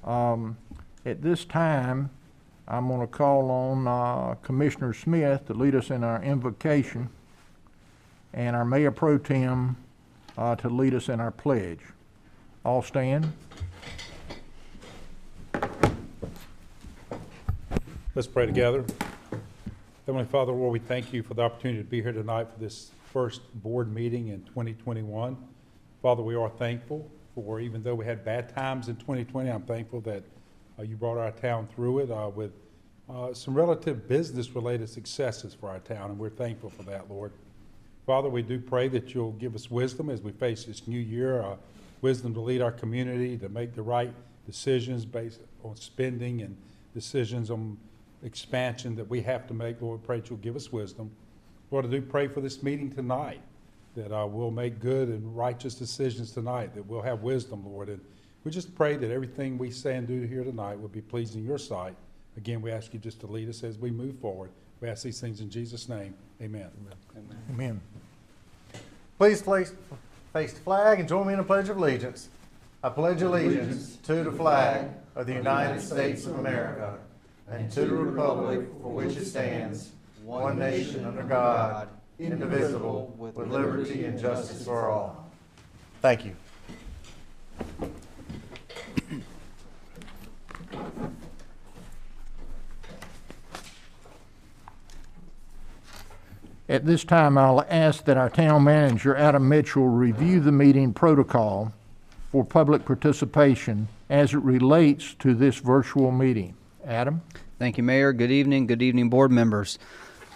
At this time, I'm going to call on Commissioner Smith to lead us in our invocation and our Mayor Pro Tem to lead us in our pledge. All stand. Let's pray together. Heavenly Father, Lord, we thank you for the opportunity to be here tonight for this first board meeting in 2021. Father, we are thankful for, even though we had bad times in 2020, I'm thankful that you brought our town through it with some relative business-related successes for our town, and we're thankful for that, Lord. Father, we do pray that you'll give us wisdom as we face this new year, wisdom to lead our community, to make the right decisions based on spending and decisions on expansion that we have to make. Lord, pray that you'll give us wisdom. Lord, I do pray for this meeting tonight, that we'll make good and righteous decisions tonight, that we'll have wisdom, Lord. And we just pray that everything we say and do here tonight will be pleasing in your sight. Again, we ask you just to lead us as we move forward. We ask these things in Jesus' name. Amen. Amen. Amen. Please face the flag and join me in a pledge of allegiance. I pledge allegiance to the flag of the United States of America and to the republic for which it stands, one nation under God, indivisible, with liberty and justice for all. Thank you. At this time, I'll ask that our town manager, Adam Mitchell, review the meeting protocol for public participation as it relates to this virtual meeting. Adam? Thank you, Mayor. Good evening, board members.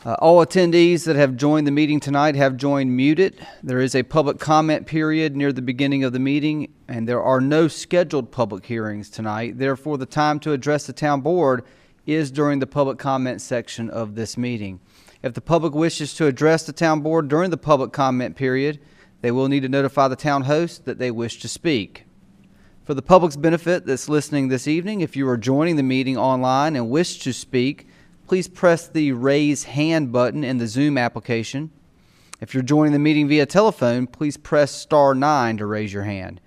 All attendees that have joined the meeting tonight have joined muted. There is a public comment period near the beginning of the meeting, and there are no scheduled public hearings tonight. Therefore, the time to address the town board is during the public comment section of this meeting. If the public wishes to address the town board during the public comment period, they will need to notify the town host that they wish to speak. For the public's benefit that's listening this evening, if you are joining the meeting online and wish to speak, please press the raise hand button in the Zoom application. If you're joining the meeting via telephone, please press *9 to raise your hand.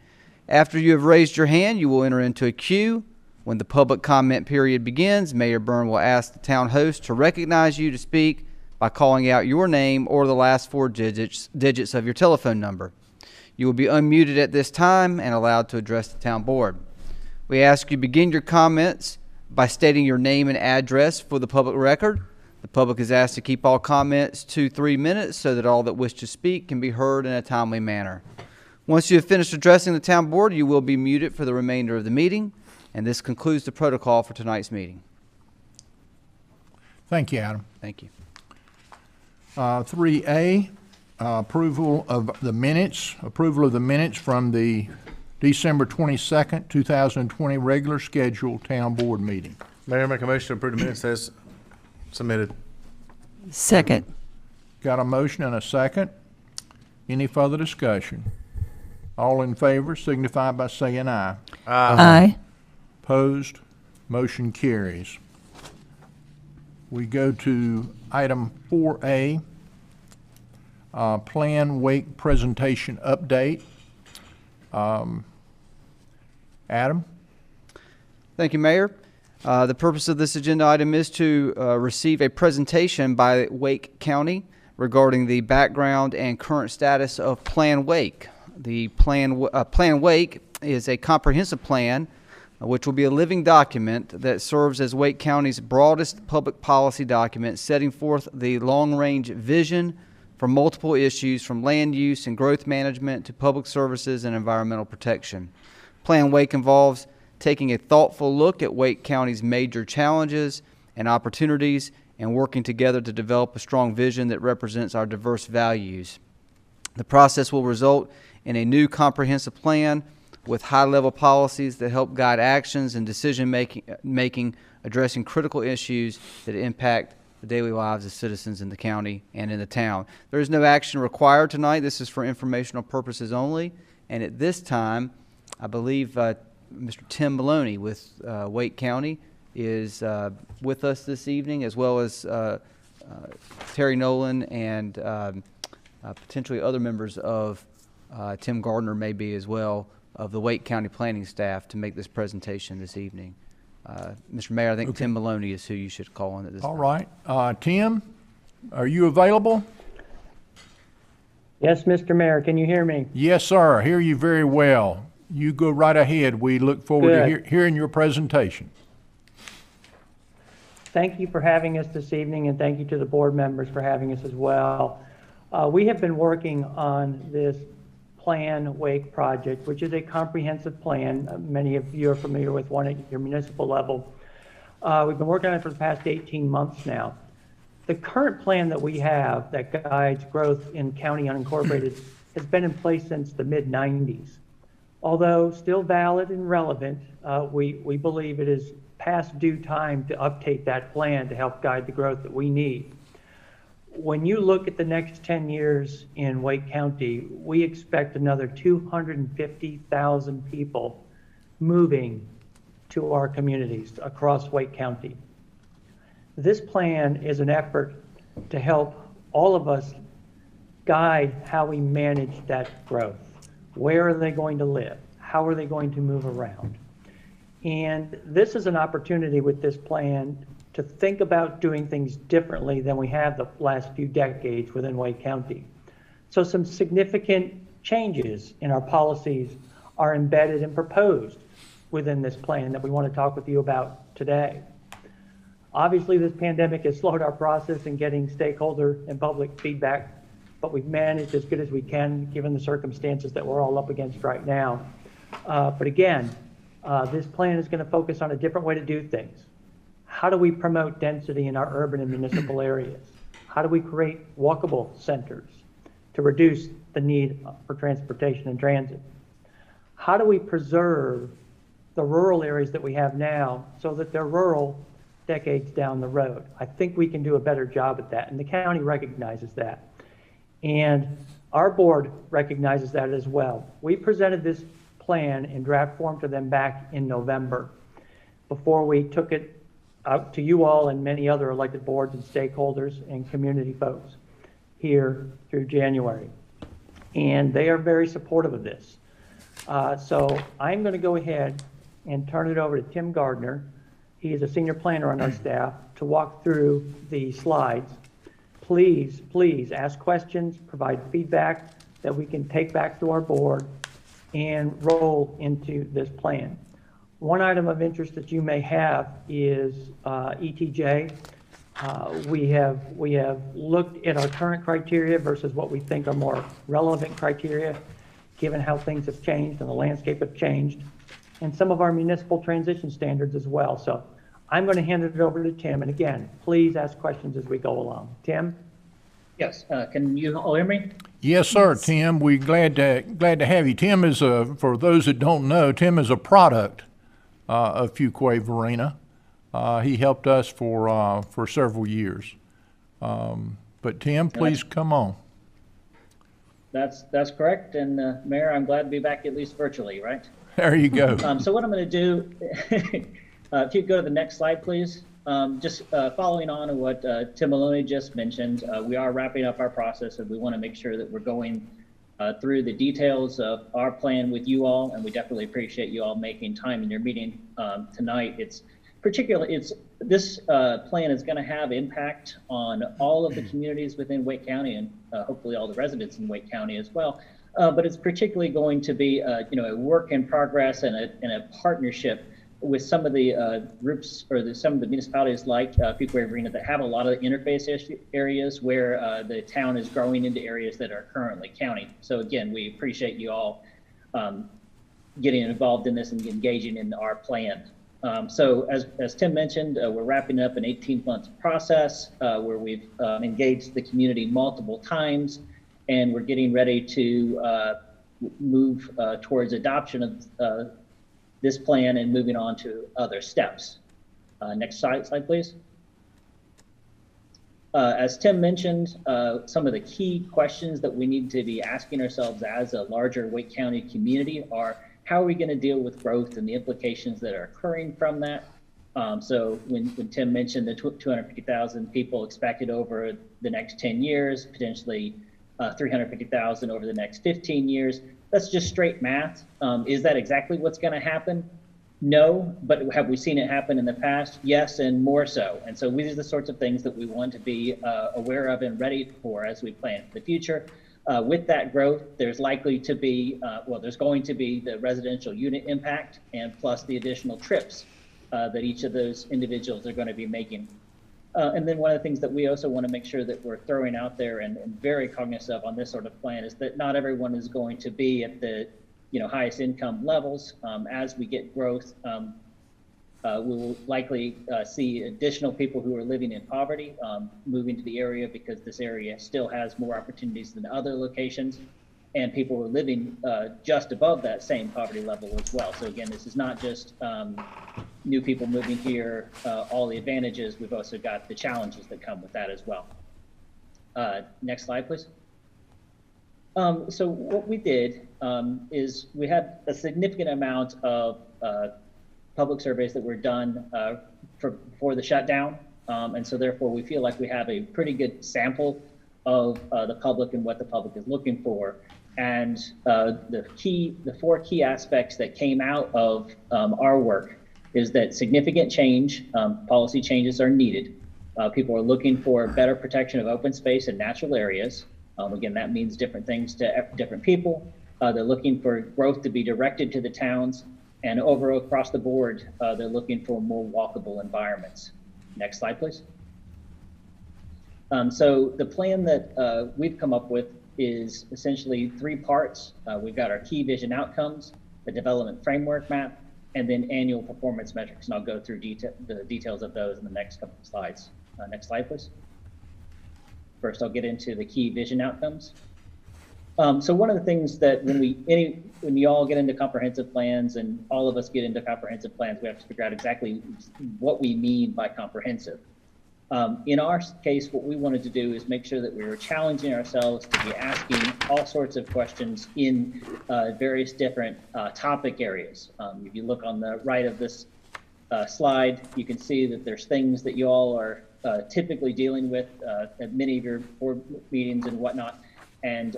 After you have raised your hand, you will enter into a queue. When the public comment period begins, Mayor Byrne will ask the town host to recognize you to speak by calling out your name or the last 4 digits of your telephone number. You will be unmuted at this time and allowed to address the town board. We ask you begin your comments by stating your name and address for the public record. The public is asked to keep all comments to 3 minutes so that all that wish to speak can be heard in a timely manner. Once you have finished addressing the town board, you will be muted for the remainder of the meeting, and this concludes the protocol for tonight's meeting. Thank you, Adam. Thank you. 3A, approval of the minutes. Approval of the minutes from the December 22nd, 2020 regular scheduled town board meeting. Mayor, make a motion to approve the minutes as submitted. Second. Got a motion and a second. Any further discussion? All in favor signify by saying aye. Aye. Opposed? Motion carries. We go to item 4A, Plan Wake Presentation Update. Adam? Thank you, Mayor. The purpose of this agenda item is to receive a presentation by Wake County regarding the background and current status of Plan Wake. The Plan Wake is a comprehensive plan which will be a living document that serves as Wake County's broadest public policy document, setting forth the long-range vision for multiple issues from land use and growth management to public services and environmental protection. Plan Wake involves taking a thoughtful look at Wake County's major challenges and opportunities and working together to develop a strong vision that represents our diverse values. The process will result in a new comprehensive plan with high-level policies that help guide actions and decision-making addressing critical issues that impact the daily lives of citizens in the county and in the town. There is no action required tonight. This is for informational purposes only. And at this time, I believe Mr. Tim Maloney with Wake County is with us this evening, as well as Terry Nolan and potentially other members of Tim Gardner may be as well of the Wake County Planning staff to make this presentation this evening. Mr. Mayor, I think Tim Maloney is who you should call on at this time. All right. Tim, are you available? Yes, Mr. Mayor, can you hear me? Yes, sir. I hear you very well. You go right ahead. We look forward to hearing your presentation. Thank you for having us this evening, and thank you to the board members for having us as well. We have been working on this Plan Wake project, which is a comprehensive plan. Many of you are familiar with one at your municipal level. We've been working on it for the past 18 months now. The current plan that we have that guides growth in county unincorporated has been in place since the mid-90s. Although still valid and relevant, we believe it is past due time to update that plan to help guide the growth that we need. When you look at the next 10 years in Wake County, we expect another 250,000 people moving to our communities across Wake County. This plan is an effort to help all of us guide how we manage that growth. Where are they going to live? How are they going to move around? And this is an opportunity with this plan to think about doing things differently than we have the last few decades within Wake County. So some significant changes in our policies are embedded and proposed within this plan that we want to talk with you about today. Obviously, this pandemic has slowed our process in getting stakeholder and public feedback, but we've managed as good as we can given the circumstances that we're all up against right now. But again, this plan is going to focus on a different way to do things. How do we promote density in our urban and municipal areas? How do we create walkable centers to reduce the need for transportation and transit? How do we preserve the rural areas that we have now so that they're rural decades down the road? I think we can do a better job at that, and the county recognizes that. And our board recognizes that as well. We presented this plan in draft form to them back in November before we took it out to you all and many other elected boards and stakeholders and community folks here through January. And they are very supportive of this. So I'm going to go ahead and turn it over to Tim Gardner. He is a senior planner on our staff to walk through the slides. Please ask questions, provide feedback that we can take back to our board and roll into this plan. One item of interest that you may have is ETJ. We have looked at our current criteria versus what we think are more relevant criteria, given how things have changed and the landscape have changed, and some of our municipal transition standards as well. So I'm going to hand it over to Tim. And again, please ask questions as we go along. Tim? Yes, can you all hear me? Yes, sir, Tim. We're glad to have you. Tim is for those that don't know, Tim is a product of Fuquay-Varina. He helped us for several years. But Tim, please come on. That's correct. And Mayor, I'm glad to be back at least virtually, right? There you go. So what I'm going to do, if you go to the next slide, please. Just following on to what Tim Maloney just mentioned, we are wrapping up our process, and we want to make sure that we're going through the details of our plan with you all, and we definitely appreciate you all making time in your meeting tonight. This plan is going to have impact on all of the communities within Wake County, and hopefully all the residents in Wake County as well. But it's particularly going to be a work in progress and a partnership with some of the groups or some of the municipalities like Fuquay-Varina that have a lot of interface areas where the town is growing into areas that are currently county. So again, we appreciate you all getting involved in this and engaging in our plan. So as Tim mentioned, we're wrapping up an 18-month process where we've engaged the community multiple times, and we're getting ready to move towards adoption of this plan and moving on to other steps. Next slide, please. As Tim mentioned, some of the key questions that we need to be asking ourselves as a larger Wake County community are, how are we going to deal with growth and the implications that are occurring from that? So when Tim mentioned the 250,000 people expected over the next 10 years, potentially 350,000 over the next 15 years, that's just straight math. Is that exactly what's going to happen? No, but have we seen it happen in the past? Yes, and more so. And so these are the sorts of things that we want to be aware of and ready for as we plan for the future. With that growth, there's likely to be, there's going to be the residential unit impact and plus the additional trips that each of those individuals are going to be making. And then one of the things that we also want to make sure that we're throwing out there and very cognizant of on this sort of plan is that not everyone is going to be at the highest income levels. As we get growth, we will likely see additional people who are living in poverty moving to the area because this area still has more opportunities than other locations, and people who are living just above that same poverty level as well. So again, this is not just new people moving here, all the advantages. We've also got the challenges that come with that as well. Next slide, please. So what we did is we had a significant amount of public surveys that were done before the shutdown. And so therefore we feel like we have a pretty good sample of the public and what the public is looking for. And the four key aspects that came out of our work is that significant change, policy changes are needed. People are looking for better protection of open space and natural areas. Again, that means different things to different people. They're looking for growth to be directed to the towns, and overall across the board, they're looking for more walkable environments. Next slide, please. So the plan that we've come up with is essentially three parts. We've got our key vision outcomes, the development framework map, and then annual performance metrics. And I'll go through the details of those in the next couple of slides. Next slide, please. First, I'll get into the key vision outcomes. So one of the things that when you all get into comprehensive plans and all of us get into comprehensive plans, we have to figure out exactly what we mean by comprehensive. In our case, what we wanted to do is make sure that we were challenging ourselves to be asking all sorts of questions in various different topic areas. If you look on the right of this slide, you can see that there's things that you all are typically dealing with at many of your board meetings and whatnot. And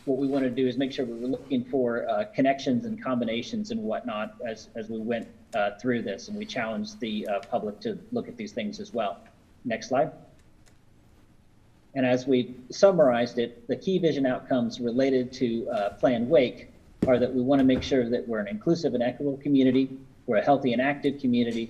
what we want to do is make sure we were looking for connections and combinations and whatnot as we went through this. And we challenged the public to look at these things as well. Next slide. And as we summarized it, the key vision outcomes related to Plan Wake are that we want to make sure that we're an inclusive and equitable community, we're a healthy and active community,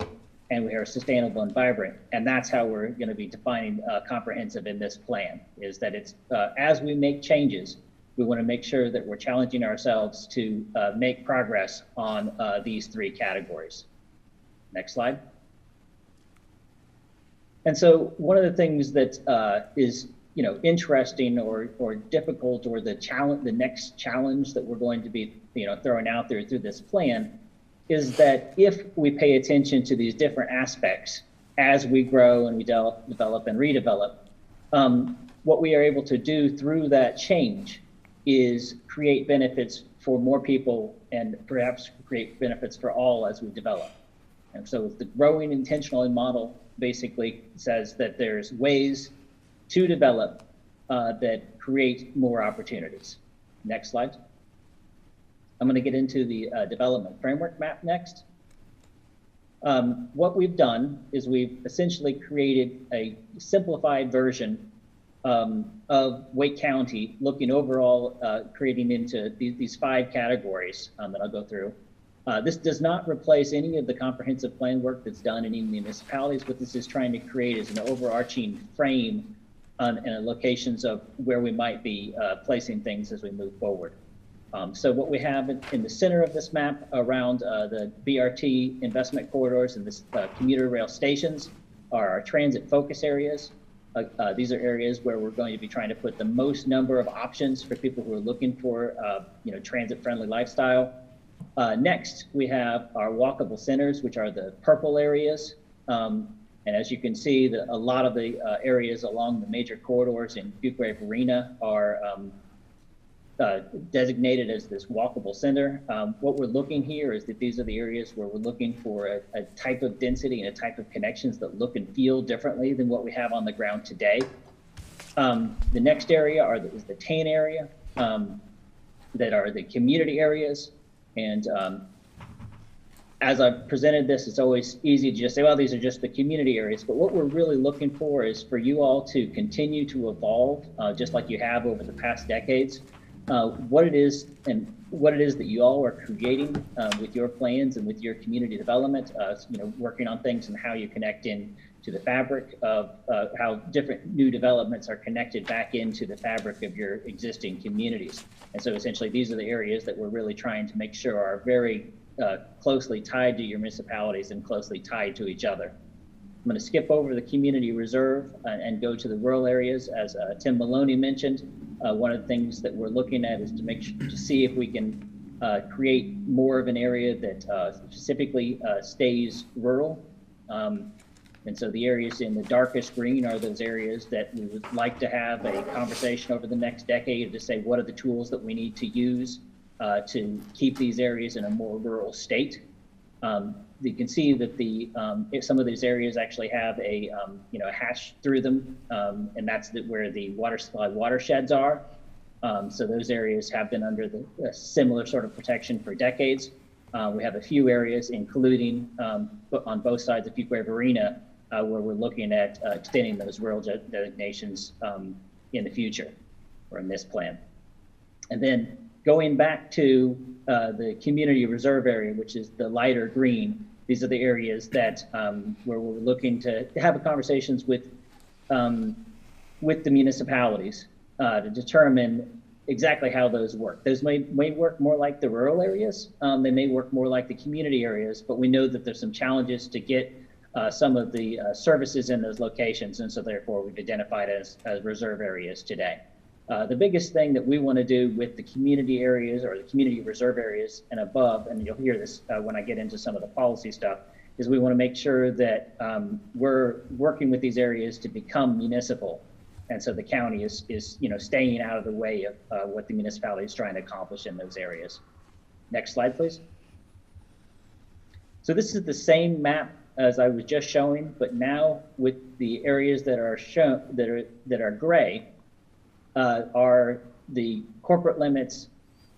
and we are sustainable and vibrant. And that's how we're going to be defining comprehensive in this plan, is that it's as we make changes, we want to make sure that we're challenging ourselves to make progress on these three categories. Next slide. And so one of the things that is interesting or difficult, or the next challenge that we're going to be throwing out there through this plan, is that if we pay attention to these different aspects as we grow and we develop and redevelop, what we are able to do through that change is create benefits for more people and perhaps create benefits for all as we develop. And so the growing intentionally model basically says that there's ways to develop that create more opportunities. Next slide. I'm going to get into the development framework map next. What we've done is we've essentially created a simplified version of Wake County, looking overall, creating into these five categories that I'll go through. This does not replace any of the comprehensive plan work that's done in any municipalities. What this is trying to create is an overarching frame and locations of where we might be placing things as we move forward. So what we have in the center of this map around the BRT investment corridors and this commuter rail stations are our transit focus areas. These are areas where we're going to be trying to put the most number of options for people who are looking for transit-friendly lifestyle. Next, we have our walkable centers, which are the purple areas. And as you can see, a lot of the areas along the major corridors in Fuquay-Varina are designated as this walkable center. What we're looking here is that these are the areas where we're looking for a type of density and a type of connections that look and feel differently than what we have on the ground today. The next area is the tan area. that are the community areas. And as I've presented this, it's always easy to just say, well, these are just the community areas. But what we're really looking for is for you all to continue to evolve, just like you have over the past decades, what it is that you all are creating with your plans and with your community development, working on things and how you connect in to the fabric of how different new developments are connected back into the fabric of your existing communities. And so essentially, these are the areas that we're really trying to make sure are very closely tied to your municipalities and closely tied to each other. I'm going to skip over the community reserve and go to the rural areas. As Tim Maloney mentioned, one of the things that we're looking at is to see if we can create more of an area that specifically stays rural. And so the areas in the darkest green are those areas that we would like to have a conversation over the next decade to say what are the tools that we need to use to keep these areas in a more rural state. You can see that some of these areas actually have a hash through them, and that's where the water supply watersheds are. So those areas have been under the similar sort of protection for decades. We have a few areas, including on both sides of Fuquay-Varina, where we're looking at extending those rural designations in the future, or in this plan. And then going back to the community reserve area, which is the lighter green, these are the areas that where we're looking to have conversations with the municipalities to determine exactly how those work. Those may work more like the rural areas. They may work more like the community areas, but we know that there's some challenges to get some of the services in those locations, and so therefore we've identified as reserve areas today. The biggest thing that we want to do with the community areas or the community reserve areas and above, and you'll hear this when I get into some of the policy stuff, is we want to make sure that we're working with these areas to become municipal. And so the county is staying out of the way of what the municipality is trying to accomplish in those areas. Next slide, please. So this is the same map as I was just showing, but now with the areas that are shown that are gray are the corporate limits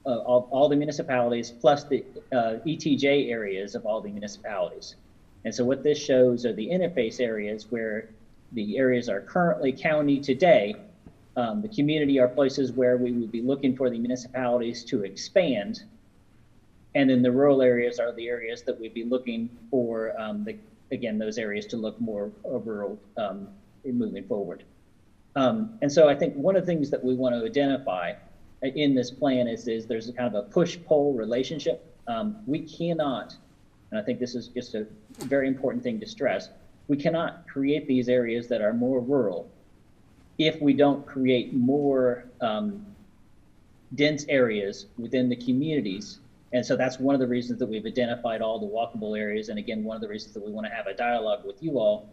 of all the municipalities plus the ETJ areas of all the municipalities. And so what this shows are the interface areas where the areas are currently county today. The community are places where we would be looking for the municipalities to expand. And then the rural areas are the areas that we'd be looking for, again, those areas to look more rural moving forward. And so I think one of the things that we want to identify in this plan is there's a kind of a push-pull relationship. We cannot, and I think this is just a very important thing to stress, we cannot create these areas that are more rural if we don't create more dense areas within the communities. And so that's one of the reasons that we've identified all the walkable areas. And again, one of the reasons that we want to have a dialogue with you all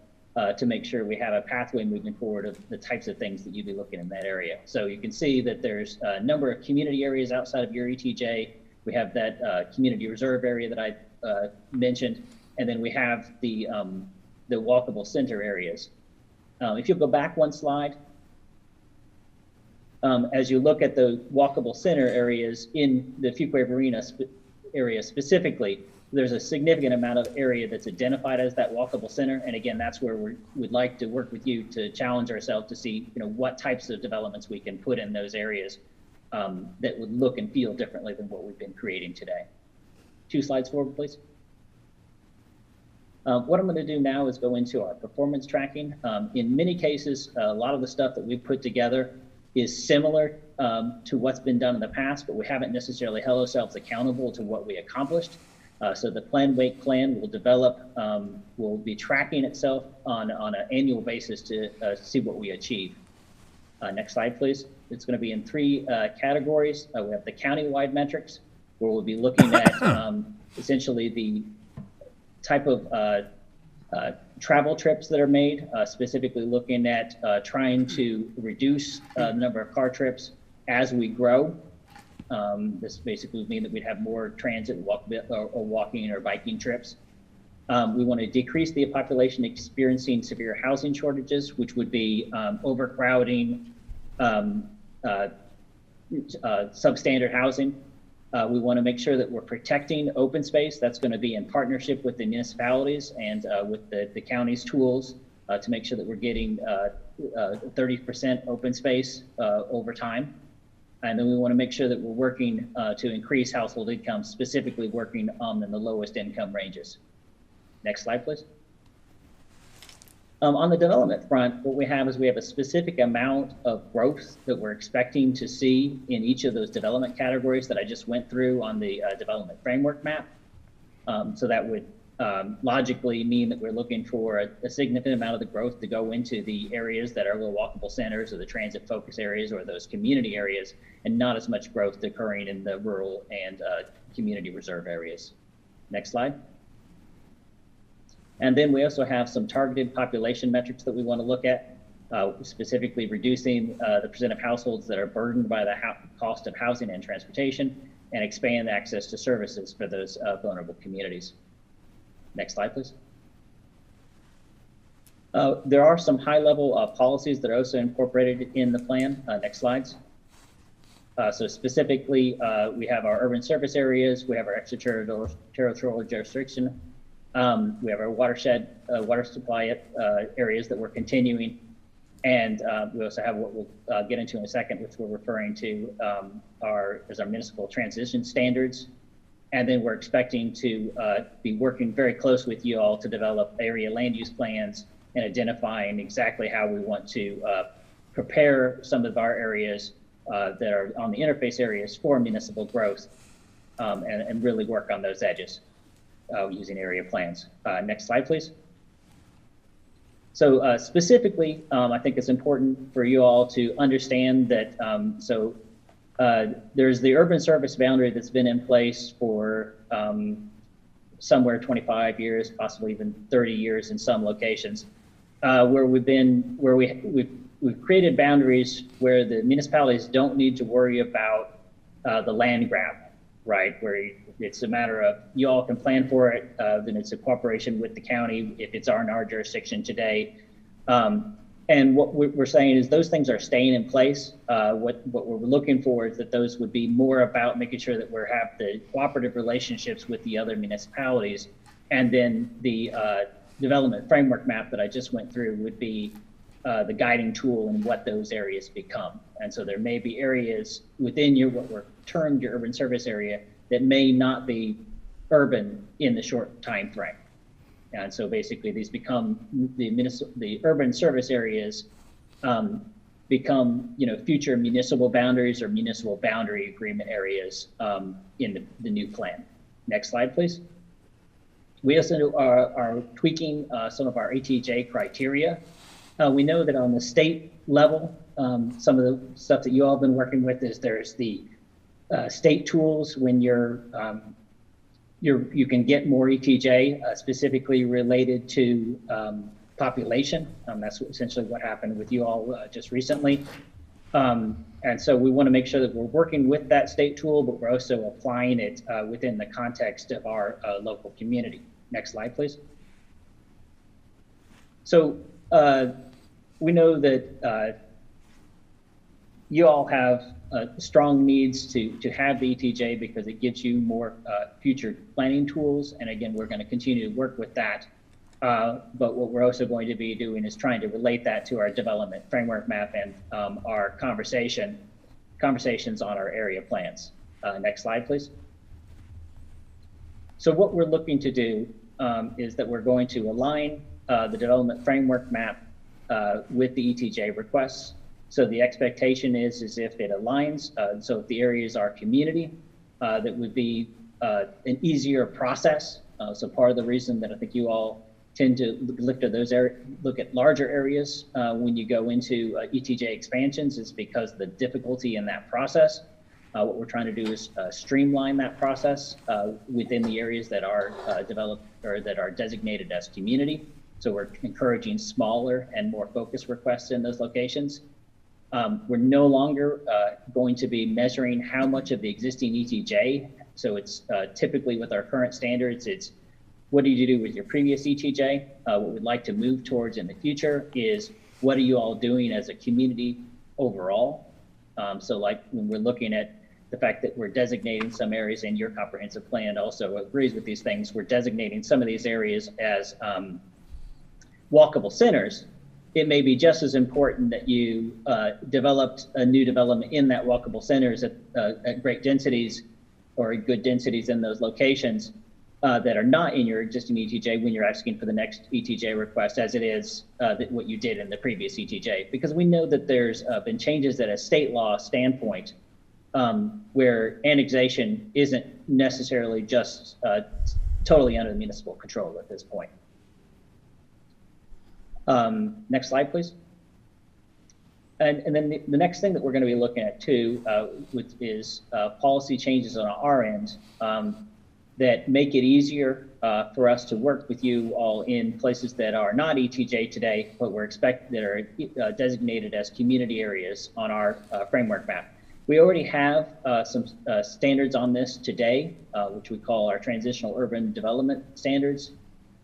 to make sure we have a pathway moving forward of the types of things that you'd be looking in that area. So you can see that there's a number of community areas outside of your ETJ. We have that community reserve area that I mentioned, and then we have the walkable center areas. If you'll go back one slide, as you look at the walkable center areas in the Fuquay-Varina area specifically, there's a significant amount of area that's identified as that walkable center. And again, that's where we'd like to work with you to challenge ourselves to see what types of developments we can put in those areas that would look and feel differently than what we've been creating today. 2 slides forward, please. What I'm going to do now is go into our performance tracking. In many cases, a lot of the stuff that we've put together is similar to what's been done in the past, but we haven't necessarily held ourselves accountable to what we accomplished. So the plan wake plan will develop, will be tracking itself on an annual basis to see what we achieve. Next slide, please. It's going to be in 3 categories. We have the countywide metrics, where we'll be looking at essentially the type of travel trips that are made, specifically looking at trying to reduce the number of car trips as we grow. This basically would mean that we'd have more transit, walking or biking trips. We want to decrease the population experiencing severe housing shortages, which would be overcrowding, substandard housing. We want to make sure that we're protecting open space. That's going to be in partnership with the municipalities and with the county's tools to make sure that we're getting 30% open space over time. And then we want to make sure that we're working to increase household income, specifically working in the lowest income ranges. Next slide, please. On the development front, what we have is we have a specific amount of growth that we're expecting to see in each of those development categories that I just went through on the development framework map. So that would logically mean that we're looking for a significant amount of the growth to go into the areas that are the walkable centers or the transit focus areas or those community areas, and not as much growth occurring in the rural and community reserve areas. Next slide. And then we also have some targeted population metrics that we want to look at, specifically reducing the percent of households that are burdened by the cost of housing and transportation, and expand access to services for those vulnerable communities. Next slide, please. There are some high-level policies that are also incorporated in the plan. Next slides. So specifically, we have our urban service areas, we have our extraterritorial jurisdiction, we have our watershed, water supply areas that we're continuing, and we also have what we'll get into in a second, which we're referring to as our municipal transition standards. And then we're expecting to be working very close with you all to develop area land use plans and identifying exactly how we want to prepare some of our areas that are on the interface areas for municipal growth, and really work on those edges using area plans. Next slide, please. So specifically, I think it's important for you all to understand that there's the urban service boundary that's been in place for somewhere 25 years, possibly even 30 years in some locations, where we've created boundaries where the municipalities don't need to worry about the land grab, right? Where it's a matter of you all can plan for it, then it's a cooperation with the county if it's in our jurisdiction today. And what we're saying is those things are staying in place. What we're looking for is that those would be more about making sure that we have the cooperative relationships with the other municipalities. And then the development framework map that I just went through would be the guiding tool in what those areas become. And so there may be areas within what we're termed your urban service area that may not be urban in the short time frame. And so basically these become the urban service areas become future municipal boundaries or municipal boundary agreement areas in the new plan. Next slide, please. We also are tweaking some of our ETJ criteria. We know that on the state level, some of the stuff that you all have been working with is there's the state tools when you can get more ETJ specifically related to population. That's essentially what happened with you all just recently. And so we want to make sure that we're working with that state tool, but we're also applying it within the context of our local community. Next slide, please. So we know that you all have strong needs to have the ETJ because it gives you more future planning tools. And again, we're going to continue to work with that. But what we're also going to be doing is trying to relate that to our development framework map and our conversations on our area plans. Next slide, please. So what we're looking to do is that we're going to align the development framework map with the ETJ requests. So the expectation is if it aligns, so if the areas are community, that would be an easier process. So part of the reason that I think you all tend to look at larger areas when you go into ETJ expansions is because of the difficulty in that process. What we're trying to do is streamline that process within the areas that are developed or that are designated as community. So we're encouraging smaller and more focused requests in those locations. We're no longer going to be measuring how much of the existing ETJ. So it's typically with our current standards, it's what did you do with your previous ETJ? What we'd like to move towards in the future is what are you all doing as a community overall? So like when we're looking at the fact that we're designating some areas, and your comprehensive plan also agrees with these things, we're designating some of these areas as walkable centers. It may be just as important that you developed a new development in that walkable centers at great densities or good densities in those locations that are not in your existing ETJ when you're asking for the next ETJ request, as it is what you did in the previous ETJ. Because we know that there's been changes at a state law standpoint where annexation isn't necessarily just totally under the municipal control at this point. Next slide, please. And then the next thing that we're going to be looking at too, which is policy changes on our end that make it easier for us to work with you all in places that are not ETJ today, but that are designated as community areas on our framework map. We already have some standards on this today, which we call our Transitional Urban Development Standards,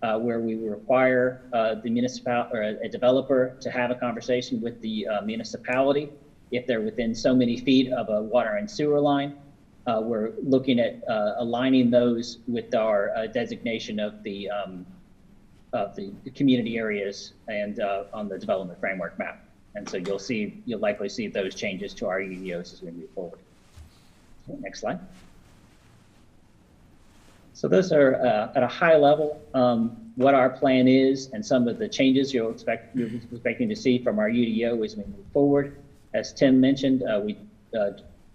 where we require the municipal or a developer to have a conversation with the municipality if they're within so many feet of a water and sewer line. We're looking at aligning those with our designation of the community areas and on the development framework map. And so you'll likely see those changes to our UDOs as we move forward. Okay, next slide. So those are at a high level what our plan is and some of the changes you're expecting to see from our UDO as we move forward. As Tim mentioned, we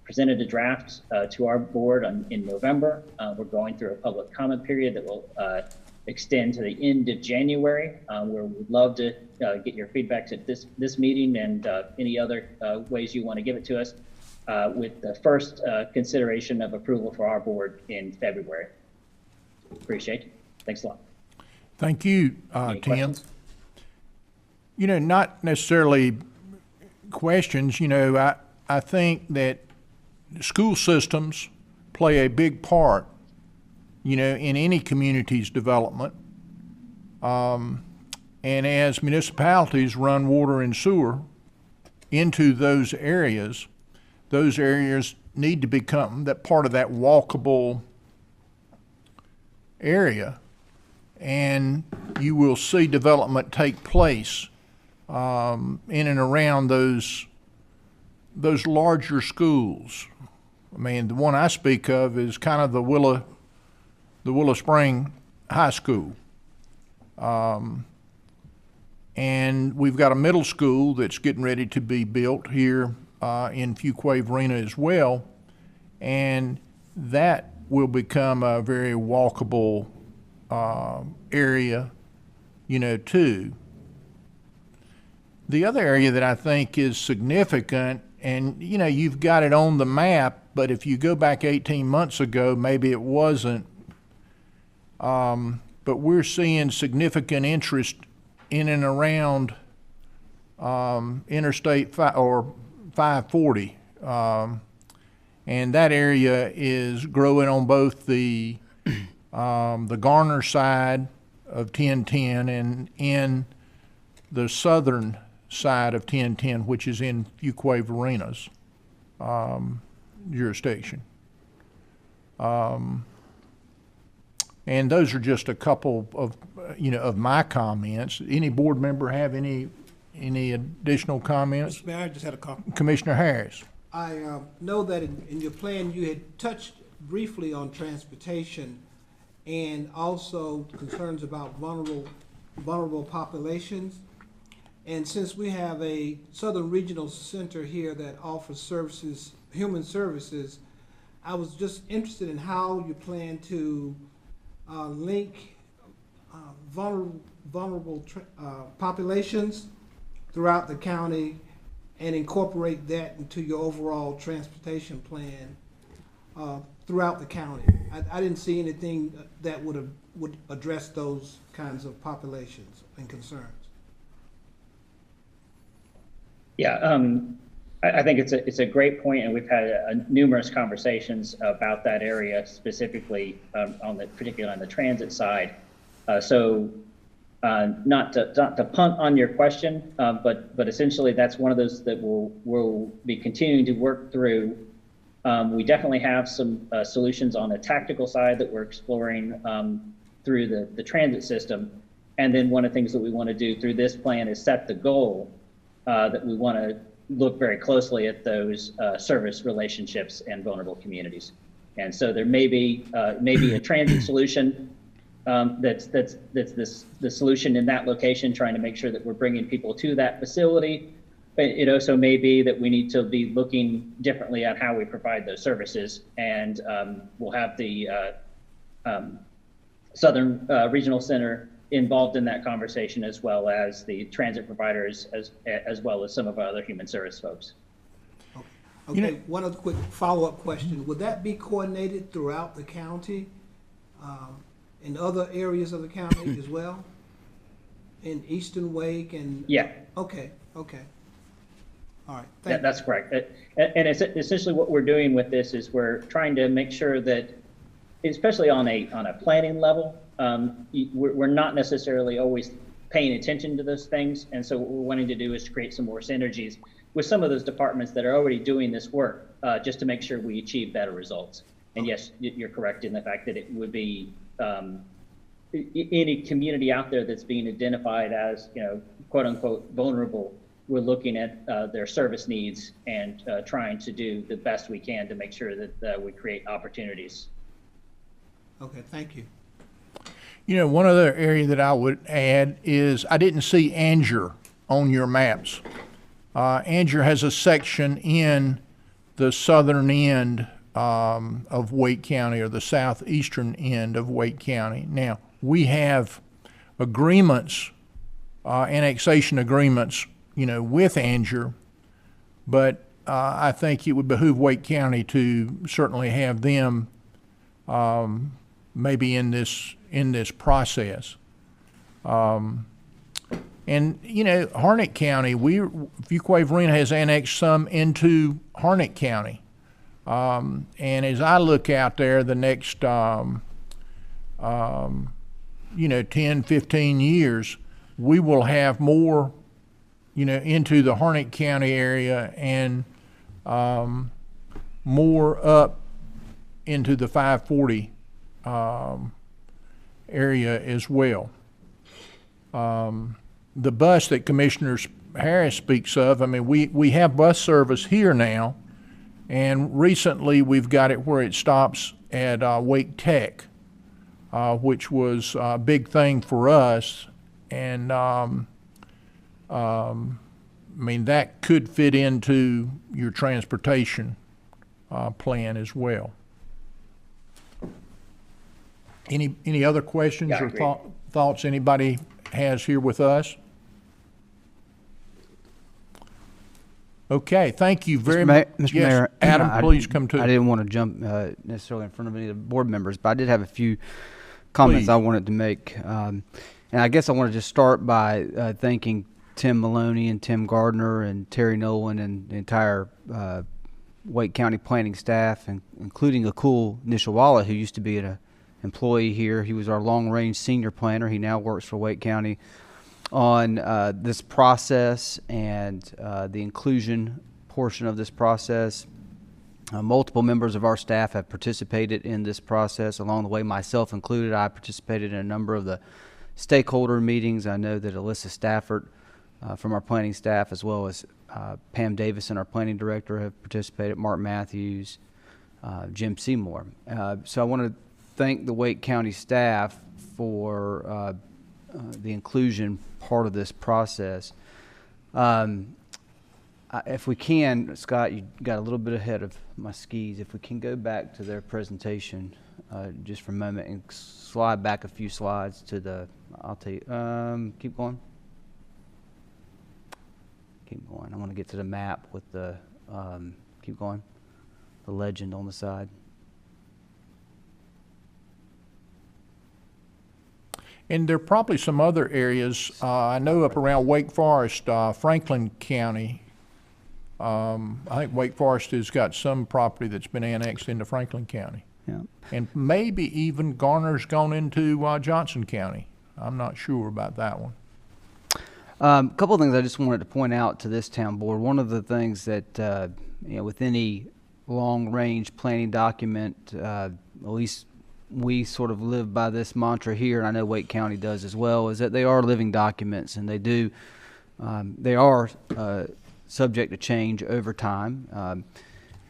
presented a draft to our board in November. We're going through a public comment period that will extend to the end of January, where we'd love to get your feedback to this meeting and any other ways you want to give it to us, with the first consideration of approval for our board in February. Appreciate it. Thanks a lot. Thank you, Any Tim. questions? You know, not necessarily questions. You know, I think that school systems play a big part, you know, in any community's development. And as municipalities run water and sewer into those areas need to become that part of that walkable area, and you will see development take place in and around those larger schools. I mean, the one I speak of is kind of the Willow Spring High School. And we've got a middle school that's getting ready to be built here in Fuquay-Varina as well. And that will become a very walkable area, you know, too. The other area that I think is significant, and, you know, you've got it on the map, but if you go back 18 months ago, maybe it wasn't. But we're seeing significant interest in and around Interstate 540. And that area is growing on both the Garner side of 1010 and in the southern side of 1010, which is in Fuquay-Varina's jurisdiction. And those are just a couple of, you know, of my comments. Any board member have any additional comments? Mr. Mayor, I just had a comment. Commissioner Harris. I know that in your plan, you had touched briefly on transportation and also concerns about vulnerable populations. And since we have a Southern Regional Center here that offers services, human services, I was just interested in how you plan to link vulnerable populations throughout the county and incorporate that into your overall transportation plan throughout the county. I didn't see anything that would address those kinds of populations and concerns. Yeah, I think it's a great point, and we've had numerous conversations about that area specifically particularly on the transit side. So not to punt on your question, but essentially that's one of those that we'll be continuing to work through. We definitely have some solutions on the tactical side that we're exploring through the transit system. And then one of the things that we want to do through this plan is set the goal that we want to look very closely at those service relationships and vulnerable communities. And so there may be a transit solution that's the solution in that location, trying to make sure that we're bringing people to that facility. But it also may be that we need to be looking differently at how we provide those services. And we'll have the Southern Regional Center involved in that conversation, as well as the transit providers, as well as some of our other human service folks. Okay, one other quick follow-up question. Would that be coordinated throughout the county, in other areas of the county as well? In Eastern Wake and? Yeah. Okay. All right, That's correct. And it's essentially what we're doing with this is we're trying to make sure that, especially on a planning level, we're not necessarily always paying attention to those things. And so what we're wanting to do is to create some more synergies with some of those departments that are already doing this work, just to make sure we achieve better results. And yes, you're correct in the fact that it would be any community out there that's being identified as, quote unquote, vulnerable. We're looking at their service needs and trying to do the best we can to make sure that we create opportunities. Okay, thank you. One other area that I would add is I didn't see Anger on your maps. Anger has a section in the southern end of Wake County, or the southeastern end of Wake County. Now, we have agreements, annexation agreements, with Anger, but I think it would behoove Wake County to certainly have them maybe in this process. And Harnett County, Fuquay-Varina has annexed some into Harnett County. And as I look out there the next 10, 15 years, we will have more into the Harnett County area and more up into the 540 area as well. The bus that Commissioner Harris speaks of, we have bus service here now, and recently we've got it where it stops at Wake Tech, which was a big thing for us, and that could fit into your transportation plan as well. Any other questions or thoughts anybody has here with us? Okay, thank you very much. Mr. Yes, Mayor, Adam, please come to. I didn't want to jump necessarily in front of any of the board members, but I did have a few comments I wanted to make. And I guess I want to just start by thanking Tim Maloney and Tim Gardner and Terry Nolan and the entire Wake County planning staff, and including Akul Nishawala, who used to be an employee here. He was our long-range senior planner. He now works for Wake County on this process and the inclusion portion of this process. Multiple members of our staff have participated in this process along the way, myself included. I participated in a number of the stakeholder meetings. I know that Alyssa Stafford from our planning staff, as well as Pam Davison, our planning director, have participated, Mark Matthews, Jim Seymour. So I want to thank the Wake County staff for the inclusion part of this process. If we can, Scott, you got a little bit ahead of my skis. If we can go back to their presentation just for a moment and slide back a few slides to the, I'll tell you, keep going. Keep going. I want to get to the map with the, keep going, the legend on the side. And there are probably some other areas, I know up around Wake Forest, Franklin County. I think Wake Forest has got some property that's been annexed into Franklin County. Yeah. And maybe even Garner's gone into Johnson County. I'm not sure about that one. A couple of things I just wanted to point out to this town board. One of the things that, with any long-range planning document, at least we sort of live by this mantra here, and I know Wake County does as well, is that they are living documents, and they are subject to change over time.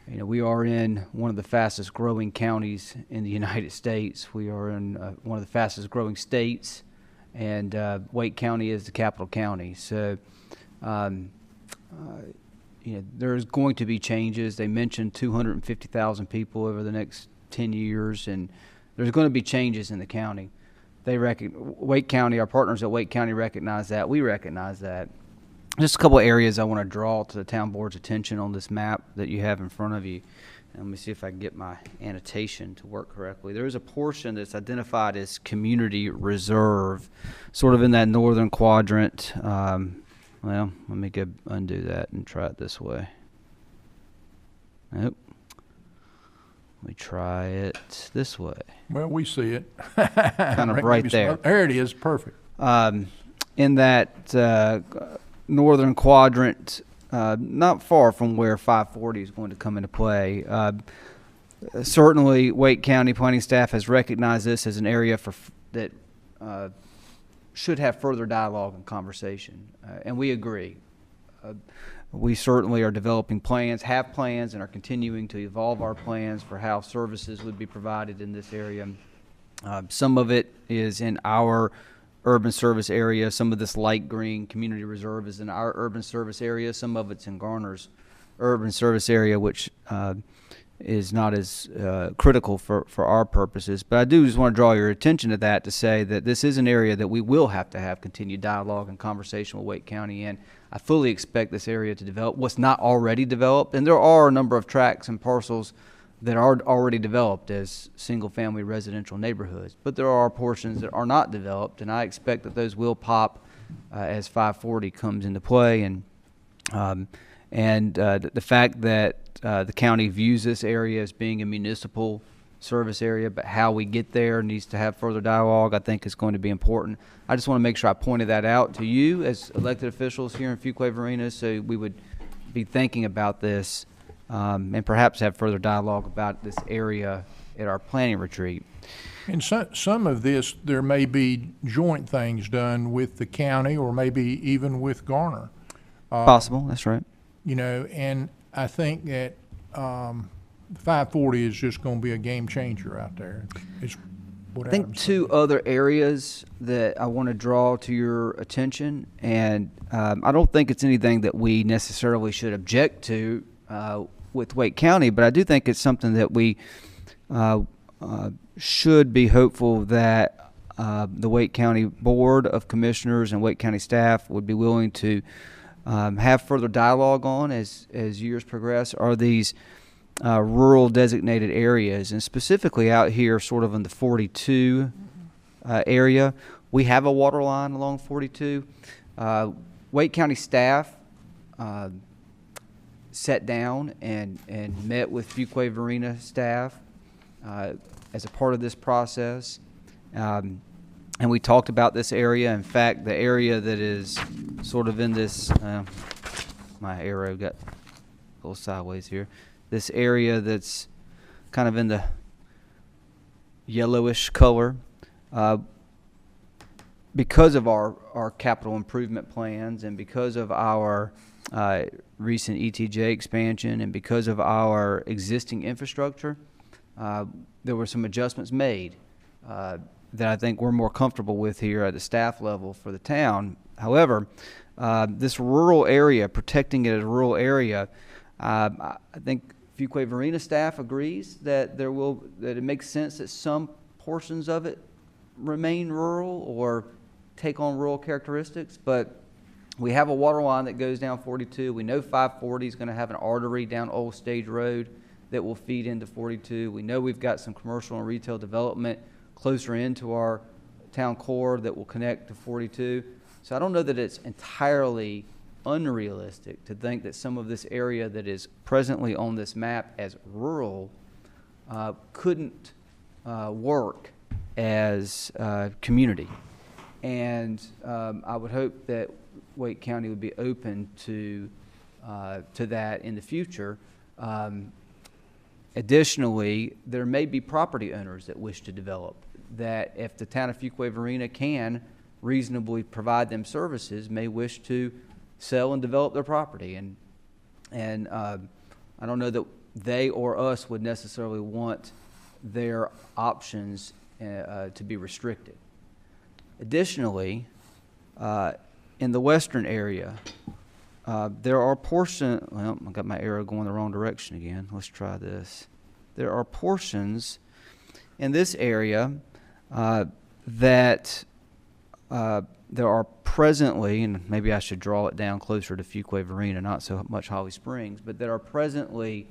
We are in one of the fastest growing counties in the United States. We are in one of the fastest growing states, and Wake County is the capital county. So, there's going to be changes. They mentioned 250,000 people over the next 10 years, and there's going to be changes in the county. Wake County, our partners at Wake County recognize that. We recognize that. Just a couple of areas I want to draw to the town board's attention on this map that you have in front of you. And let me see if I can get my annotation to work correctly. There is a portion that's identified as community reserve, sort of in that northern quadrant. Well, let me go undo that and try it this way. Nope. Let me try it this way. Well, we see it. Kind of right there. There it is, perfect. In that northern quadrant, not far from where 540 is going to come into play. Certainly, Wake County planning staff has recognized this as an area that should have further dialogue and conversation, and we agree. We certainly are developing plans, have plans, and are continuing to evolve our plans for how services would be provided in this area. Some of it is in our urban service area. Some of this light green community reserve is in our urban service area. Some of it's in Garner's urban service area, which is not as critical for our purposes. But I do just want to draw your attention to that to say that this is an area that we will have to have continued dialogue and conversation with Wake County in. I fully expect this area to develop what's not already developed, and there are a number of tracts and parcels that are already developed as single-family residential neighborhoods, but there are portions that are not developed, and I expect that those will pop as 540 comes into play. And the fact that the county views this area as being a municipal service area, but how we get there needs to have further dialogue, I think is going to be important. I just want to make sure I pointed that out to you as elected officials here in Fuquay-Varina, so we would be thinking about this and perhaps have further dialogue about this area at our planning retreat. And some of this, there may be joint things done with the county or maybe even with Garner. Possible, that's right. And I think that 540 is just going to be a game changer out there. I think two other areas that I want to draw to your attention, and I don't think it's anything that we necessarily should object to with Wake County, but I do think it's something that we should be hopeful that the Wake County Board of Commissioners and Wake County staff would be willing to have further dialogue on as years progress, are these rural designated areas, and specifically out here sort of in the 42 area. We have a water line along 42. Wake County staff sat down and met with Fuquay-Varina staff as a part of this process, and we talked about this area. In fact, the area that is sort of in this, my arrow got a little sideways here, this area that's kind of in the yellowish color, because of our capital improvement plans and because of our recent ETJ expansion and because of our existing infrastructure, there were some adjustments made that I think we're more comfortable with here at the staff level for the town. However, this rural area, protecting it as a rural area, I think Fuquay-Varina staff agrees that it makes sense that some portions of it remain rural or take on rural characteristics, but we have a water line that goes down 42. We know 540 is going to have an artery down Old Stage Road that will feed into 42. We know we've got some commercial and retail development closer into our town core that will connect to 42. So I don't know that it's entirely unrealistic to think that some of this area that is presently on this map as rural couldn't work as community. And I would hope that Wake County would be open to that in the future. Additionally, there may be property owners that wish to develop, that if the town of Fuquay-Varina can reasonably provide them services, may wish to sell and develop their property. And I don't know that they or us would necessarily want their options to be restricted. Additionally, in the western area, there are portions, well, I got my arrow going the wrong direction again. Let's try this. There are portions in this area that there are presently, and maybe I should draw it down closer to Fuquay-Varina, not so much Holly Springs, but that are presently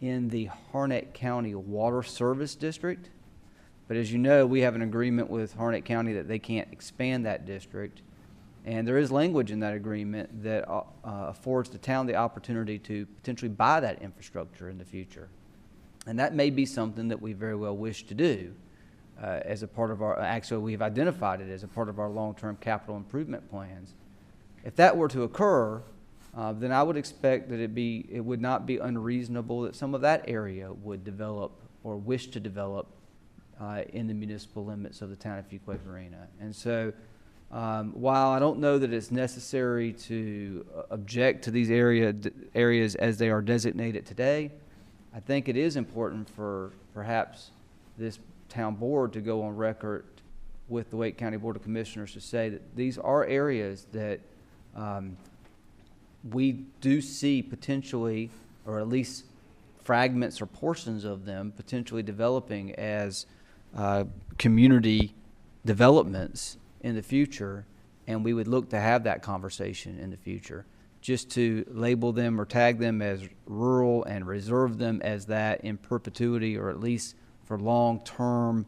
in the Harnett County Water Service District. But as you know, we have an agreement with Harnett County that they can't expand that district. And there is language in that agreement that affords the town the opportunity to potentially buy that infrastructure in the future. And that may be something that we very well wish to do as a part of our, actually we've identified it as a part of our long-term capital improvement plans. If that were to occur, then I would expect that it would not be unreasonable that some of that area would develop or wish to develop in the municipal limits of the town of Fuquay-Varina. And so while I don't know that it's necessary to object to these areas as they are designated today, I think it is important for perhaps this town board to go on record with the Wake County Board of Commissioners to say that these are areas that we do see potentially, or at least fragments or portions of them potentially developing as community developments in the future, and we would look to have that conversation in the future. Just to label them or tag them as rural and reserve them as that in perpetuity, or at least for long-term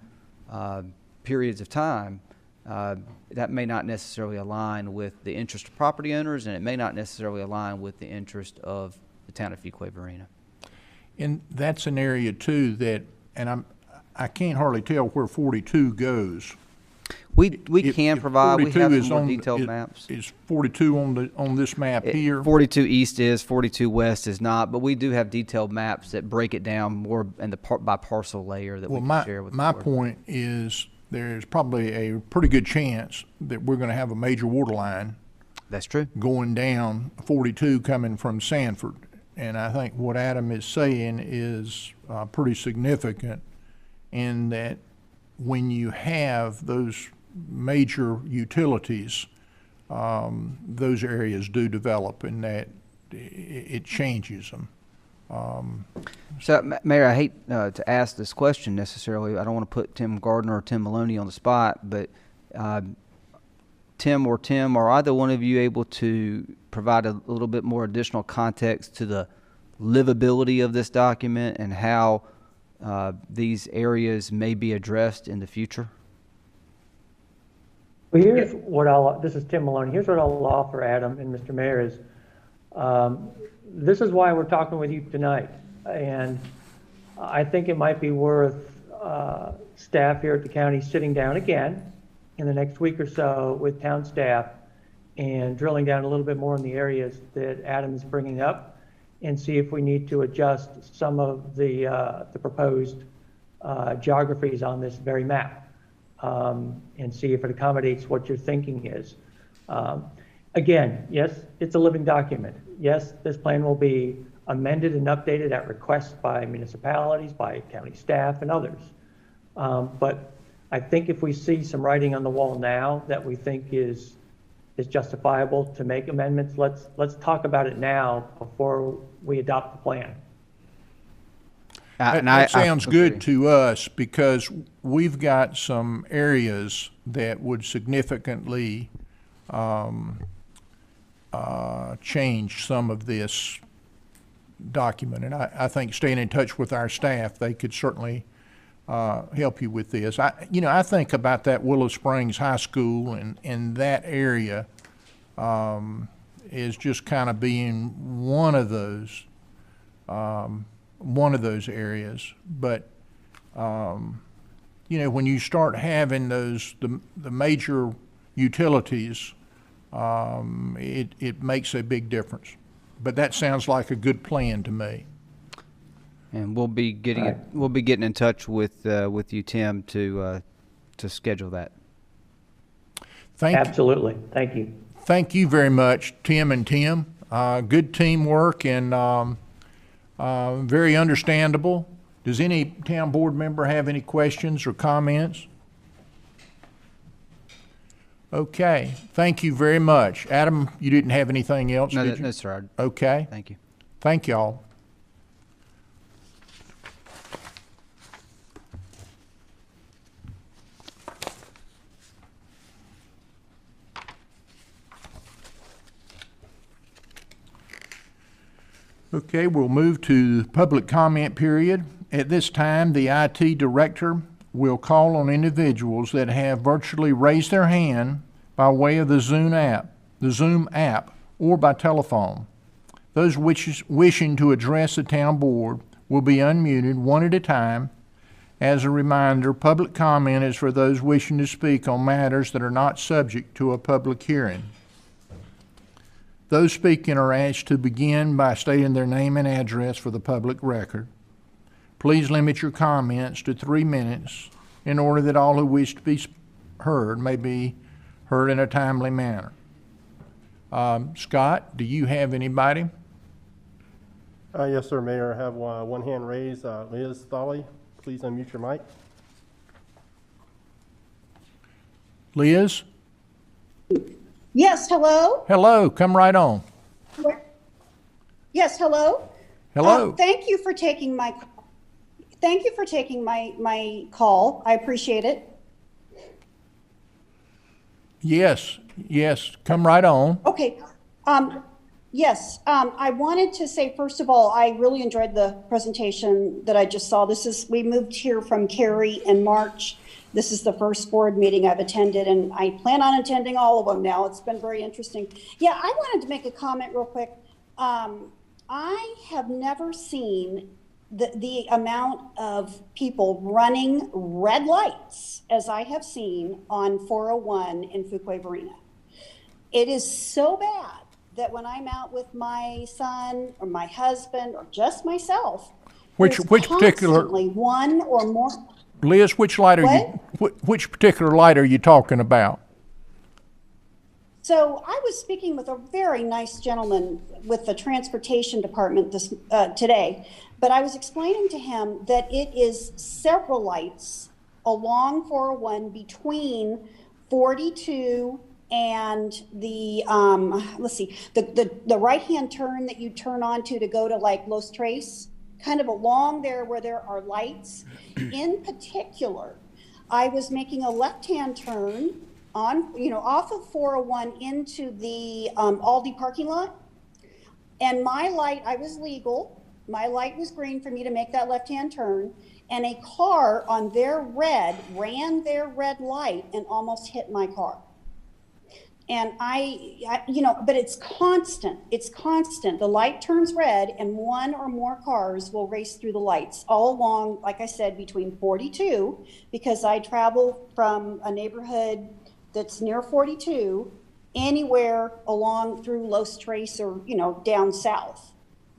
periods of time, that may not necessarily align with the interest of property owners, and it may not necessarily align with the interest of the town of Fuquay-Varina. And that's an area too that, and I can't hardly tell where 42 goes. We can provide, we have some more on, detailed maps. Is 42 on this map here? 42 east is, 42 west is not, but we do have detailed maps that break it down more in the by parcel layer that we can share with the board. My point is there's probably a pretty good chance that we're going to have a major water line. That's true. Going down 42 coming from Sanford. And I think what Adam is saying is pretty significant in that when you have those major utilities, those areas do develop, and that it changes them. So, Mayor, I hate to ask this question necessarily. I don't want to put Tim Gardner or Tim Maloney on the spot, but Tim, are either one of you able to provide a little bit more additional context to the livability of this document and how these areas may be addressed in the future? Well, here's what this is Tim Maloney. Here's what I'll offer, Adam and Mr. Mayor, is this is why we're talking with you tonight. And I think it might be worth staff here at the county sitting down again in the next week or so with town staff and drilling down a little bit more in the areas that Adam is bringing up and see if we need to adjust some of the proposed geographies on this very map. And see if it accommodates what your thinking is. Again, yes, it's a living document. Yes, this plan will be amended and updated at request by municipalities, by county staff, and others. But I think if we see some writing on the wall now that we think is justifiable to make amendments, let's talk about it now before we adopt the plan. That sounds good to us because we've got some areas that would significantly change some of this document. And I think staying in touch with our staff, they could certainly help you with this. I think about that Willow Springs High School and that area is just kind of being one of those areas, but you know, when you start having the major utilities, it makes a big difference. But that sounds like a good plan to me. And we'll be getting Right. we'll be getting in touch with you, Tim, to schedule that. Absolutely. Thank you. Thank you very much, Tim and Tim. Good teamwork and very understandable. Does any town board member have any questions or comments? Okay, thank you very much. Adam, you didn't have anything else, No, did you? no, sir. Okay, Thank you. thank y'all. Okay, we'll move to public comment period. At this time, the IT director will call on individuals that have virtually raised their hand by way of the Zoom app, or by telephone. Those wishing to address the town board will be unmuted one at a time. As a reminder, public comment is for those wishing to speak on matters that are not subject to a public hearing. Those speaking are asked to begin by stating their name and address for the public record. Please limit your comments to 3 minutes in order that all who wish to be heard may be heard in a timely manner. Scott, do you have anybody? Yes, sir, Mayor. I have one hand raised. Liz Thawley, please unmute your mic. Liz? Yes, hello? Hello, come right on. Yes, hello? Hello. Thank you for taking my call. I appreciate it. Yes, come right on. Okay. Yes, I wanted to say, first of all, I really enjoyed the presentation that I just saw. We moved here from Cary in March. This is the first board meeting I've attended, and I plan on attending all of them now. It's been very interesting. Yeah, I wanted to make a comment real quick. I have never seen the amount of people running red lights as I have seen on 401 in Fuquay-Varina. It is so bad that when I'm out with my son or my husband or just myself, Which particular, constantly one or more. Liz, which light are you, which particular light are you talking about? So I was speaking with a very nice gentleman with the transportation department today, but I was explaining to him that it is several lights along 401 between 42 and the the right-hand turn that you turn onto to go to like Los Tres, kind of along there where there are lights. In particular, I was making a left-hand turn on, off of 401 into the Aldi parking lot. And my light, I was legal. My light was green for me to make that left-hand turn. And a car on their red ran their red light and almost hit my car. And but it's constant. It's constant. The light turns red and one or more cars will race through the lights all along, like I said, between 42, because I travel from a neighborhood that's near 42, anywhere along through Los Tres or, down south.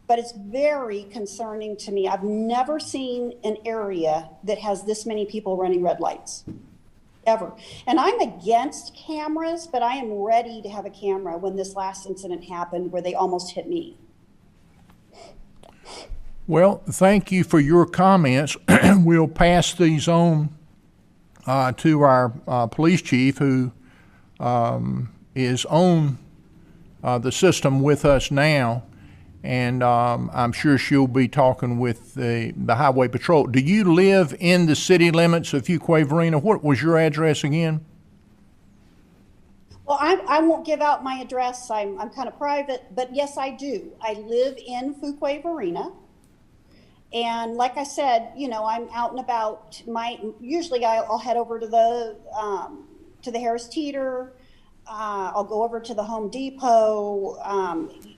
But it's very concerning to me. I've never seen an area that has this many people running red lights. Ever. And I'm against cameras, but I am ready to have a camera when this last incident happened where they almost hit me. Well, thank you for your comments. We'll pass these on to our police chief, who is on the system with us now. And I'm sure she'll be talking with the Highway Patrol. Do you live in the city limits of Fuquay-Varina? What was your address again? Well, I won't give out my address. I'm kind of private, but yes, I do. I live in Fuquay-Varina. And like I said, I'm out and about. Usually I'll head over to the Harris Teeter. I'll go over to the Home Depot,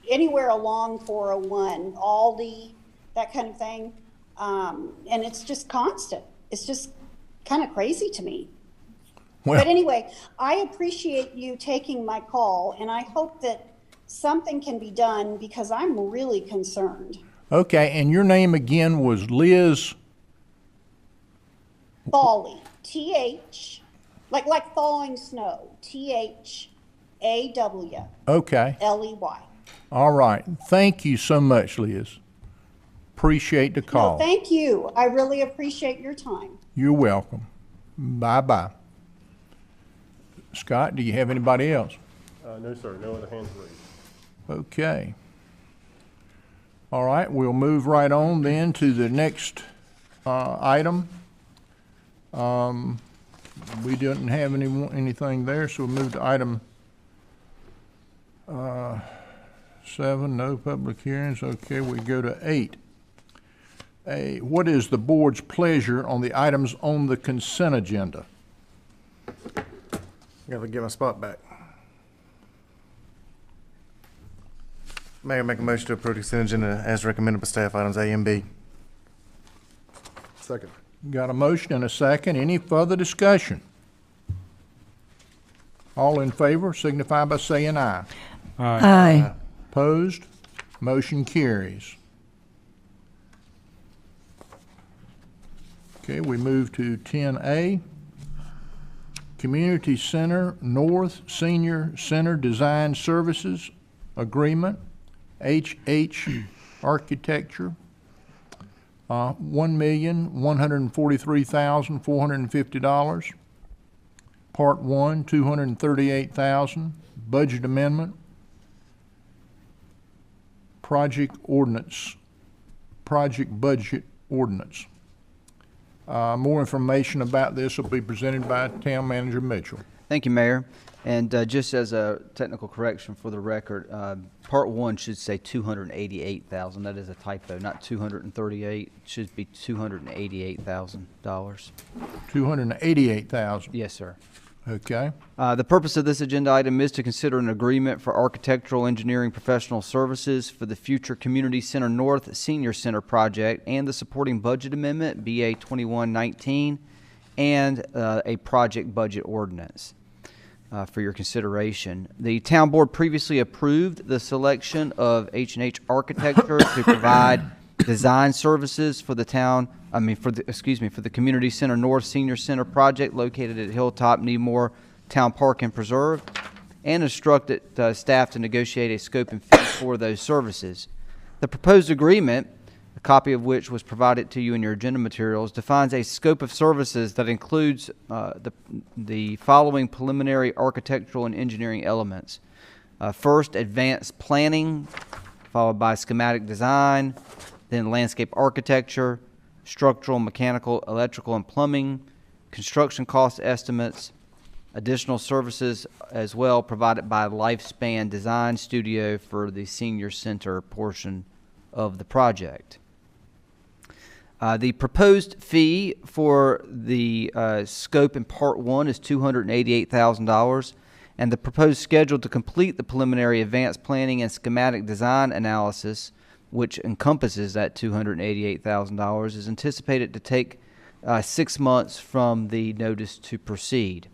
anywhere along 401, Aldi, that kind of thing. And it's just constant. It's just kind of crazy to me. Well, But anyway, I appreciate you taking my call, and I hope that something can be done because I'm really concerned. okay, and your name again was Liz? Thawley, T-H, like thawing snow, Thawley. Okay, all right. Thank you so much, Liz. Appreciate the No, call. thank you. I really appreciate your time. You're welcome. Bye-bye. Scott, do you have anybody else? No, sir, no other hands raised. Okay. All right, we'll move right on then to the next item. We didn't have anything there, so we'll move to item 7, no public hearings. Okay, we go to 8. What is the board's pleasure on the items on the consent agenda? Gotta get my spot back. Mayor, make a motion to approve the consent agenda as recommended by staff, items A and B. Second. Got a motion and a second. Any further discussion? All in favor signify by saying aye. Aye. Opposed? Motion carries. Okay, we move to 10A. Community Center North Senior Center Design Services Agreement, HH Architecture, $1,143,450. Part 1, $238,000. Budget amendment. Project budget ordinance. More information about this will be presented by Town Manager Mitchell. Thank you, Mayor. And just as a technical correction for the record, Part 1 should say 288,000. That is a typo, not 238. It should be $288,000. 288,000. Yes, sir. Okay. The purpose of this agenda item is to consider an agreement for architectural engineering professional services for the future Community Center North Senior Center project and the supporting budget amendment, BA 2119, and a project budget ordinance for your consideration. The town board previously approved the selection of H&H Architecture to provide design services for the for the Community Center North Senior Center project located at Hilltop, Needmore Town Park and Preserve, and instructed staff to negotiate a scope and fee for those services. The proposed agreement, a copy of which was provided to you in your agenda materials, defines a scope of services that includes the following preliminary architectural and engineering elements. First, advanced planning, followed by schematic design, then landscape architecture, structural, mechanical, electrical, and plumbing, construction cost estimates, additional services as well provided by Lifespan Design Studio for the senior center portion of the project. The proposed fee for the scope in Part 1 is $288,000, and the proposed schedule to complete the preliminary advanced planning and schematic design analysis, which encompasses that $288,000, is anticipated to take 6 months from the notice to proceed.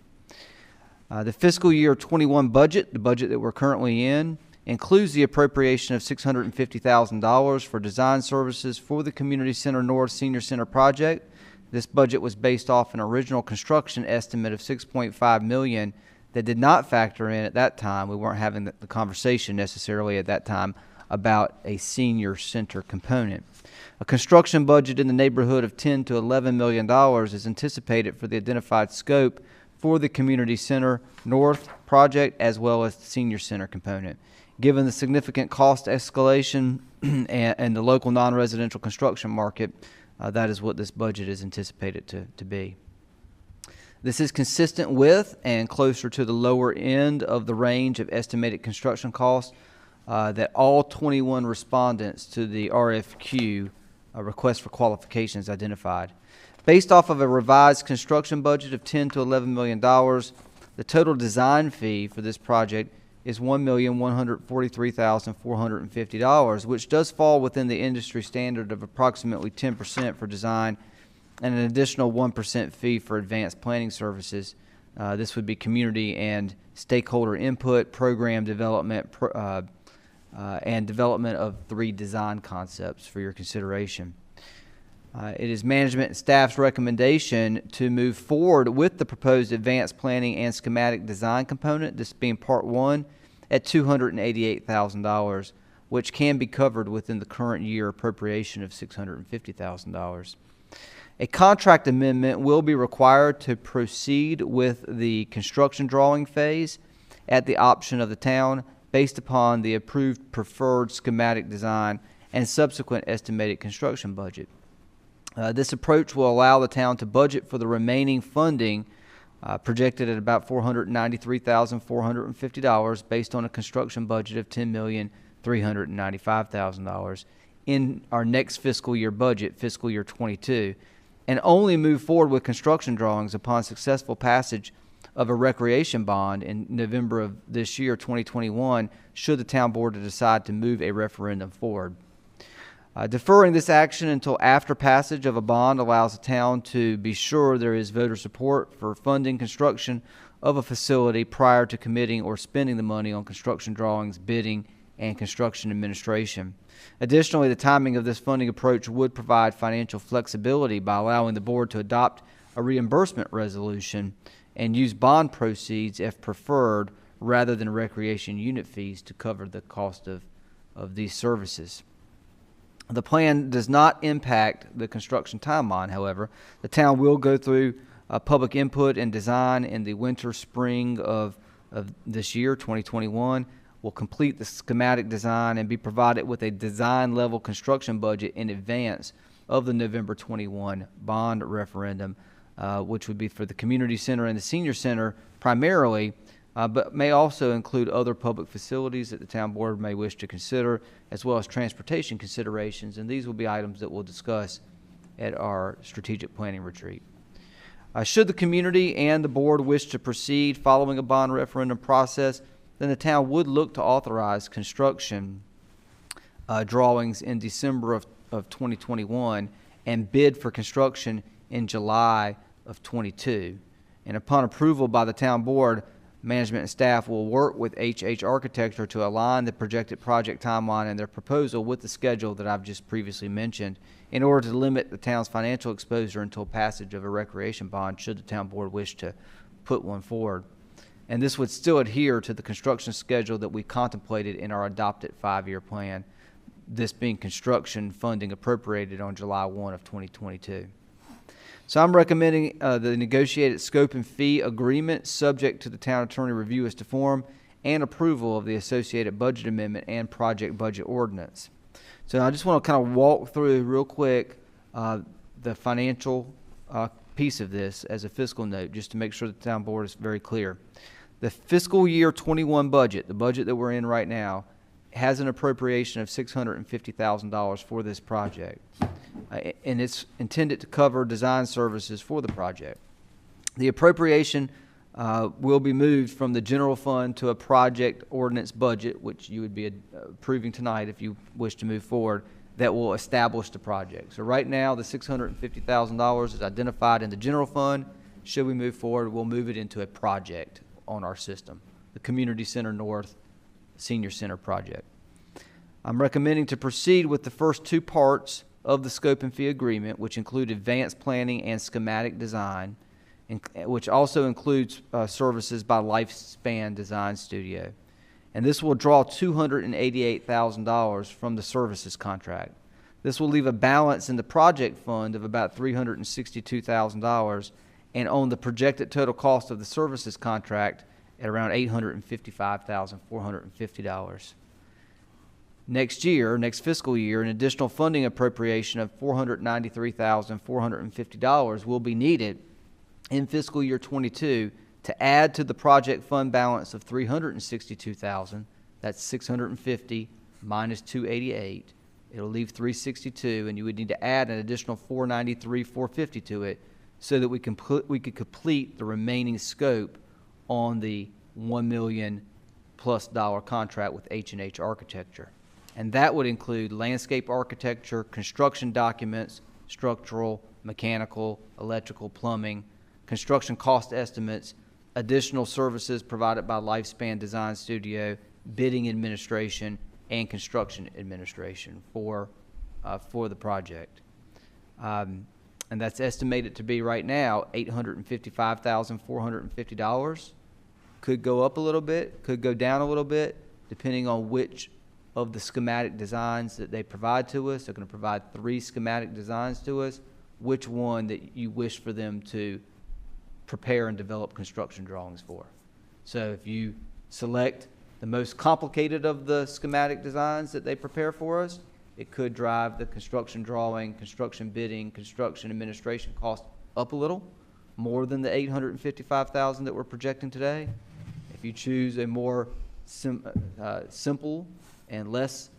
The fiscal year 21 budget, the budget that we're currently in, includes the appropriation of $650,000 for design services for the Community Center North Senior Center project. This budget was based off an original construction estimate of $6.5 million that did not factor in at that time. We weren't having the conversation necessarily at that time about a senior center component. A construction budget in the neighborhood of $10 to $11 million is anticipated for the identified scope for the Community Center North project as well as the senior center component. Given the significant cost escalation and the local non-residential construction market, that is what this budget is anticipated to be. This is consistent with and closer to the lower end of the range of estimated construction costs that all 21 respondents to the RFQ request for qualifications identified. Based off of a revised construction budget of $10 to $11 million, the total design fee for this project is $1,143,450, which does fall within the industry standard of approximately 10% for design and an additional 1% fee for advanced planning services. This would be community and stakeholder input, program development, and development of 3 design concepts for your consideration. It is management and staff's recommendation to move forward with the proposed advanced planning and schematic design component, this being part 1, at $288,000, which can be covered within the current year appropriation of $650,000. A contract amendment will be required to proceed with the construction drawing phase at the option of the town based upon the approved preferred schematic design and subsequent estimated construction budget. This approach will allow the town to budget for the remaining funding projected at about $493,450 based on a construction budget of $10,395,000 in our next fiscal year budget, fiscal year 22, and only move forward with construction drawings upon successful passage of a recreation bond in November of this year, 2021, should the town board decide to move a referendum forward. Deferring this action until after passage of a bond allows the town to be sure there is voter support for funding construction of a facility prior to committing or spending the money on construction drawings, bidding, and construction administration. Additionally, the timing of this funding approach would provide financial flexibility by allowing the board to adopt a reimbursement resolution and use bond proceeds if preferred rather than recreation unit fees to cover the cost of these services. The plan does not impact the construction timeline, however. The town will go through public input and design in the winter, spring of this year, 2021. Will complete the schematic design and be provided with a design-level construction budget in advance of the November 21 bond referendum, which would be for the community center and the senior center primarily, but may also include other public facilities that the town board may wish to consider, as well as transportation considerations, and these will be items that we'll discuss at our strategic planning retreat. Should the community and the board wish to proceed following a bond referendum process, then the town would look to authorize construction drawings in December of 2021 and bid for construction in July of 22. And upon approval by the town board, management and staff will work with HH Architecture to align the projected project timeline and their proposal with the schedule that I've just previously mentioned in order to limit the town's financial exposure until passage of a recreation bond should the town board wish to put one forward. And this would still adhere to the construction schedule that we contemplated in our adopted 5-year plan, this being construction funding appropriated on July 1 of 2022. So I'm recommending the negotiated scope and fee agreement subject to the town attorney review as to form and approval of the associated budget amendment and project budget ordinance. So I just want to kind of walk through real quick the financial piece of this as a fiscal note, just to make sure the town board is very clear. The fiscal year 21 budget, the budget that we're in right now, has an appropriation of $650,000 for this project, and it's intended to cover design services for the project. The appropriation will be moved from the general fund to a project ordinance budget, which you would be approving tonight if you wish to move forward, that will establish the project. So right now, the $650,000 is identified in the general fund. Should we move forward, we'll move it into a project on our system, the Community Center North Senior Center project. I'm recommending to proceed with the first 2 parts of the scope and fee agreement, which include advanced planning and schematic design, which also includes services by Lifespan Design Studio. And this will draw $288,000 from the services contract. This will leave a balance in the project fund of about $362,000 and on the projected total cost of the services contract at around $855,450. Next year, next fiscal year, an additional funding appropriation of $493,450 will be needed in fiscal year 22 to add to the project fund balance of $362,000. That's $650 minus $288. It'll leave $362, and you would need to add an additional $493,450 to it so that we could complete the remaining scope on the $1 million plus contract with H&H Architecture. And that would include landscape architecture, construction documents, structural, mechanical, electrical, plumbing, construction cost estimates, additional services provided by Lifespan Design Studio, bidding administration, and construction administration for the project. And that's estimated to be right now $855,450. Could go up a little bit, could go down a little bit, depending on which of the schematic designs that they provide to us. They're going to provide 3 schematic designs to us. Which one that you wish for them to prepare and develop construction drawings for. So if you select the most complicated of the schematic designs that they prepare for us, it could drive the construction drawing, construction bidding, construction administration cost up a little, more than the $855,000 that we're projecting today. If you choose a more simple and less,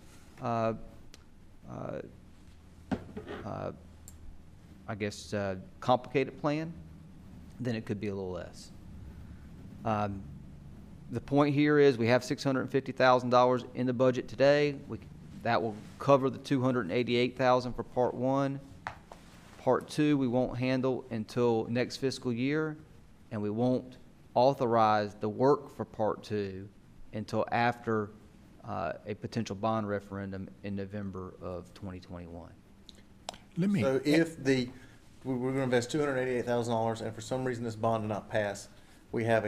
complicated plan, then it could be a little less. The point here is we have $650,000 in the budget today. That will cover the $288,000 for Part 1. Part 2 we won't handle until next fiscal year, and we won't authorize the work for Part 2 until after a potential bond referendum in November of 2021. So if we're going to invest $288,000, and for some reason this bond did not pass, we have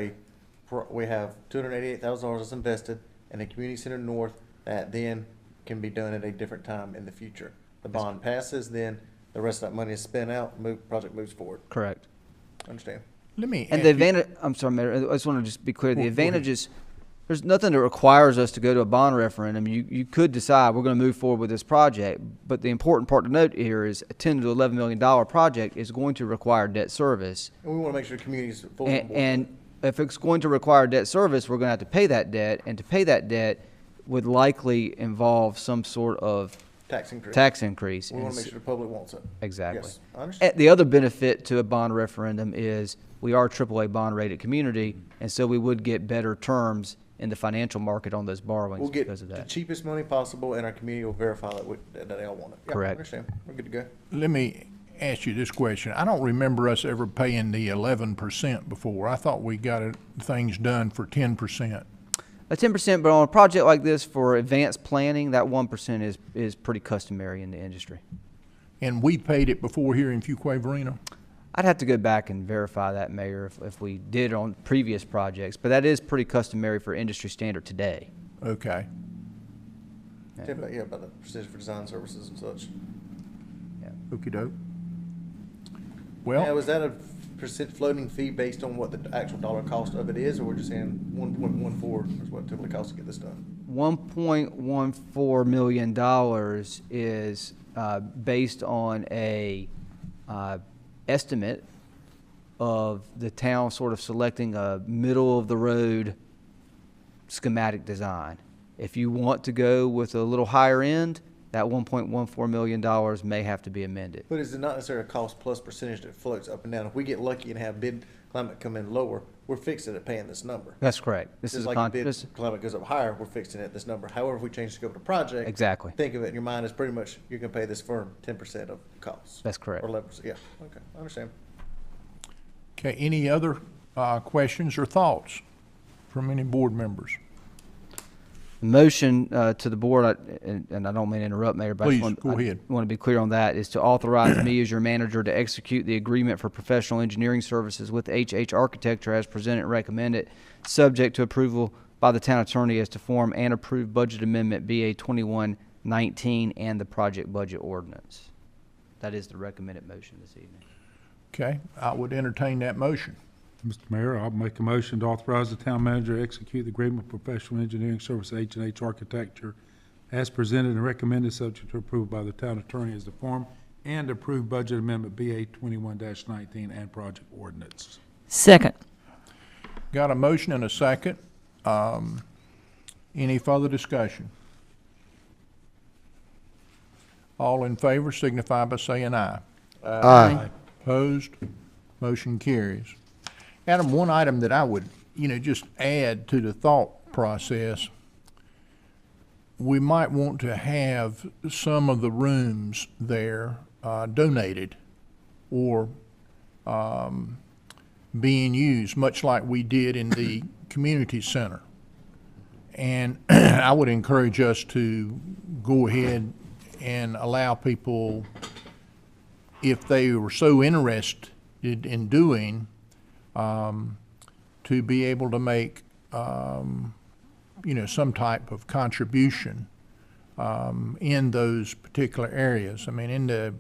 $288,000 that's invested in a community center north that then can be done at a different time in the future. The bond passes, then the rest of that money is spent out, project moves forward. Correct. Understand? And the advantage, I'm sorry, Mayor, I just want to just be clear. The advantage is there's nothing that requires us to go to a bond referendum. You could decide we're going to move forward with this project, but the important part to note here is a $10 to $11 million project is going to require debt service. And we want to make sure the community is fully on board. And if it's going to require debt service, we're going to have to pay that debt, and to pay that debt would likely involve some sort of tax increase. We want to make sure the public wants it. Exactly. Yes, I understand. The other benefit to a bond referendum is we are a AAA bond rated community, and so we would get better terms in the financial market on those borrowings because of that. We'll get the cheapest money possible, and our community will verify that they all want it. Yeah, Correct. I understand. We're good to go. Let me ask you this question. I don't remember us ever paying the 11% before. I thought we got things done for 10%. A 10%, but on a project like this for advanced planning, that 1% is pretty customary in the industry. And we paid it before here in Fuquay-Varina? I'd have to go back and verify that, Mayor, if we did on previous projects, but that is pretty customary for industry standard today. Okay. Yeah, about the percentage for design services and such. Yeah. Okey-doke. Now, Well, is that a percent floating fee based on what the actual dollar cost of it is, or we're just saying 1.14 is what it typically costs to get this done? $1.14 million is based on a estimate of the town sort of selecting a middle-of-the-road schematic design. If you want to go with a little higher end, that $1.14 million may have to be amended. But is it not necessarily a cost plus percentage that floats up and down? If we get lucky and have bid climate come in lower, we're fixing it paying this number. That's correct. This Just is like if bid climate goes up higher, we're fixing it at this number. However, if we change the scope of the project, Exactly. think of it in your mind as pretty much you're going to pay this firm 10% of costs. That's correct. Or 11%. Yeah. Okay. I understand. okay, any other questions or thoughts from any board members? Motion to the board, and I don't mean to interrupt, Mayor, but Please, I go ahead. want to be clear on that, is to authorize me as your manager to execute the agreement for professional engineering services with HH Architecture as presented and recommended, subject to approval by the town attorney as to form and approved budget amendment BA 2119 and the project budget ordinance. That is the recommended motion this evening. Okay, I would entertain that motion. Mr. Mayor, I'll make a motion to authorize the town manager to execute the agreement with professional engineering service H&H Architecture as presented and recommended, subject to approval by the town attorney as the form and approved budget amendment BA 21-19 and project ordinance. Second. Got a motion and a second. Any further discussion? All in favor signify by saying aye. Aye. Opposed? Motion carries. Adam, one item that I would, just add to the thought process, we might want to have some of the rooms there donated or being used, much like we did in the community center. And I would encourage us to go ahead and allow people, if they were so interested in doing, to be able to make, some type of contribution in those particular areas. I mean, in the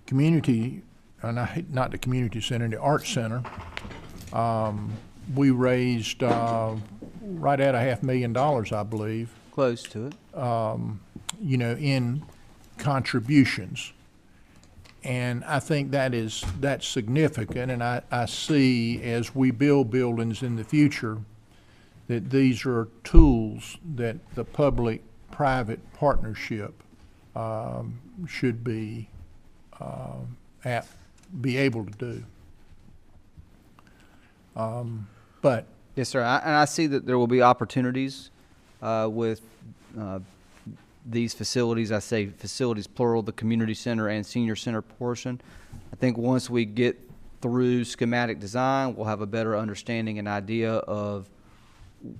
community, not the community center, the art center, we raised right at $500,000, I believe, Close to it. in contributions. And I think that's significant, and I see as we build buildings in the future that these are tools that the public-private partnership should be able to do. But Yes, sir. And I see that there will be opportunities with these facilities. I say facilities plural, the community center and senior center portion. I think once we get through schematic design, we'll have a better understanding and idea of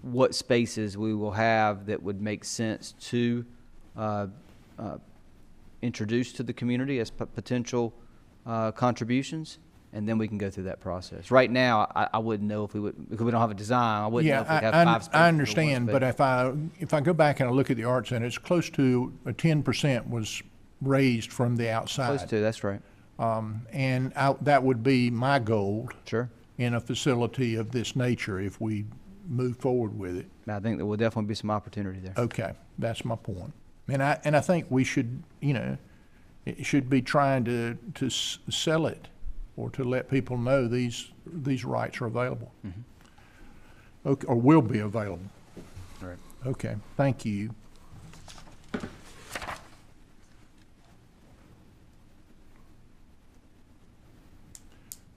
what spaces we will have that would make sense to introduce to the community as potential contributions. And then we can go through that process. Right now, I wouldn't know if we would, because we don't have a design. I wouldn't know if we'd have 5 spaces. I or understand, 1 but space. if I go back and I look at the art center, it's close to 10% was raised from the outside. Close to, that's right. And that would be my goal Sure. in a facility of this nature if we move forward with it. I think there will definitely be some opportunity there. Okay, that's my point. And I think we should, it should be trying to sell it or to let people know these rights are available. Mm-hmm. Okay, or will be available. All right. Okay, thank you.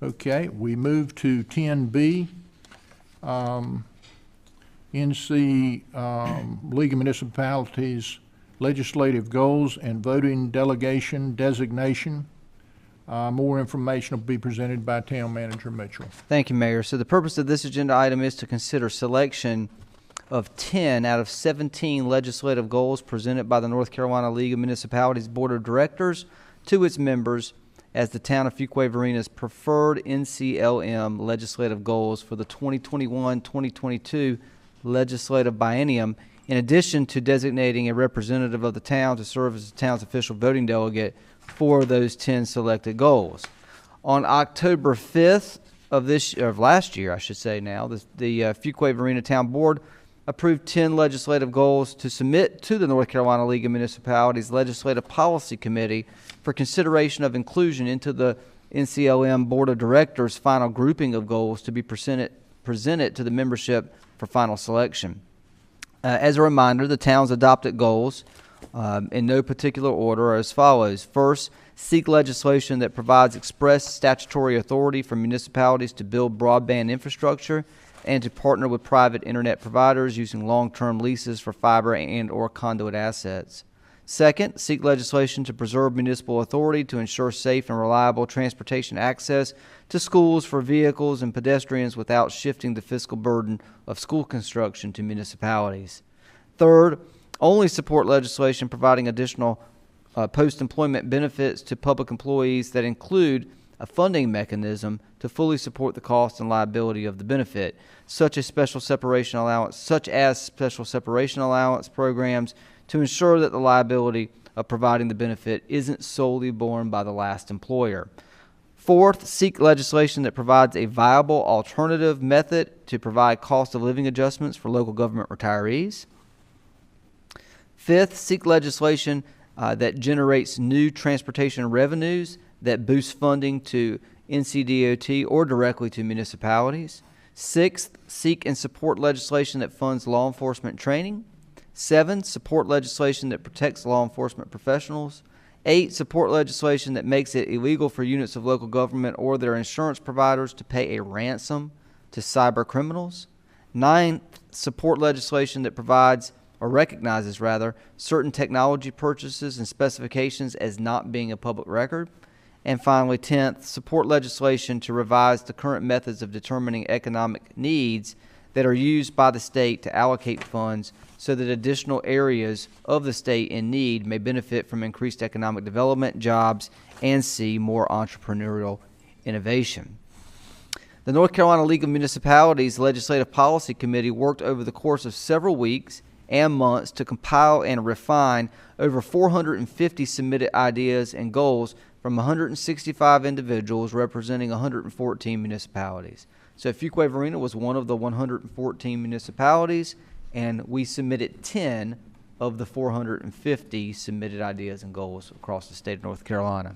Okay, we move to 10B. NC League of Municipalities legislative goals and voting delegation designation. More information will be presented by Town Manager Mitchell. Thank you, Mayor. So the purpose of this agenda item is to consider selection of 10 out of 17 legislative goals presented by the North Carolina League of Municipalities Board of Directors to its members as the town of Fuquay-Varina's preferred NCLM legislative goals for the 2021-2022 legislative biennium, in addition to designating a representative of the town to serve as the town's official voting delegate for those 10 selected goals. On October 5th of last year, I should say now, the Fuquay-Varina Town Board approved 10 legislative goals to submit to the North Carolina League of Municipalities Legislative Policy Committee for consideration of inclusion into the NCLM Board of Directors' final grouping of goals to be presented to the membership for final selection. As a reminder, the town's adopted goals in no particular order are as follows. First, seek legislation that provides express statutory authority for municipalities to build broadband infrastructure and to partner with private internet providers using long-term leases for fiber and or conduit assets. Second, seek legislation to preserve municipal authority to ensure safe and reliable transportation access to schools for vehicles and pedestrians without shifting the fiscal burden of school construction to municipalities. Third, only support legislation providing additional post-employment benefits to public employees that include a funding mechanism to fully support the cost and liability of the benefit, such as special separation allowance programs, to ensure that the liability of providing the benefit isn't solely borne by the last employer. Fourth, seek legislation that provides a viable alternative method to provide cost of living adjustments for local government retirees. Fifth, seek legislation that generates new transportation revenues that boost funding to NCDOT or directly to municipalities. Sixth, seek and support legislation that funds law enforcement training. 7, support legislation that protects law enforcement professionals. 8, support legislation that makes it illegal for units of local government or their insurance providers to pay a ransom to cyber criminals. 9, support legislation that provides or recognizes rather certain technology purchases and specifications as not being a public record. And finally, 10th, support legislation to revise the current methods of determining economic needs that are used by the state to allocate funds so that additional areas of the state in need may benefit from increased economic development, jobs, and see more entrepreneurial innovation. The North Carolina League of Municipalities Legislative Policy Committee worked over the course of several weeks and months to compile and refine over 450 submitted ideas and goals from 165 individuals representing 114 municipalities. So Fuquay-Varina was one of the 114 municipalities, and we submitted 10 of the 450 submitted ideas and goals across the state of North Carolina.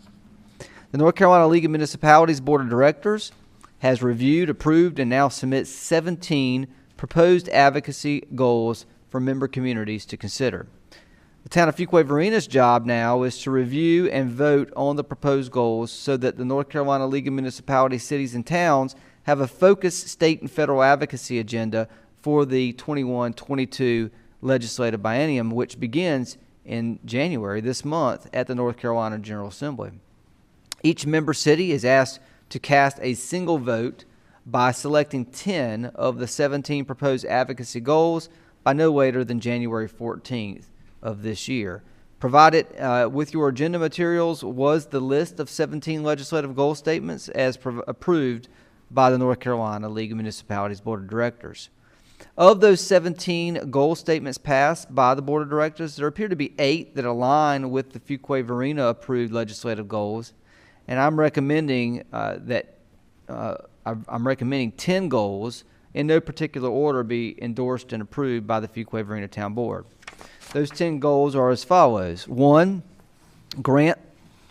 The North Carolina League of Municipalities Board of Directors has reviewed, approved, and now submits 17 proposed advocacy goals for member communities to consider. The town of Fuquay-Varina's job now is to review and vote on the proposed goals so that the North Carolina League of Municipalities, Cities, and Towns have a focused state and federal advocacy agenda for the 21-22 legislative biennium, which begins in January this month at the North Carolina General Assembly. Each member city is asked to cast a single vote by selecting 10 of the 17 proposed advocacy goals by no later than January 14th of this year. Provided with your agenda materials was the list of 17 legislative goal statements as approved by the North Carolina League of Municipalities Board of Directors. Of those 17 goal statements passed by the Board of Directors, there appear to be 8 that align with the Fuquay-Varina approved legislative goals, and I'm recommending I'm recommending 10 goals in no particular order be endorsed and approved by the Fuquay-Varina Town Board. Those 10 goals are as follows. 1, grant,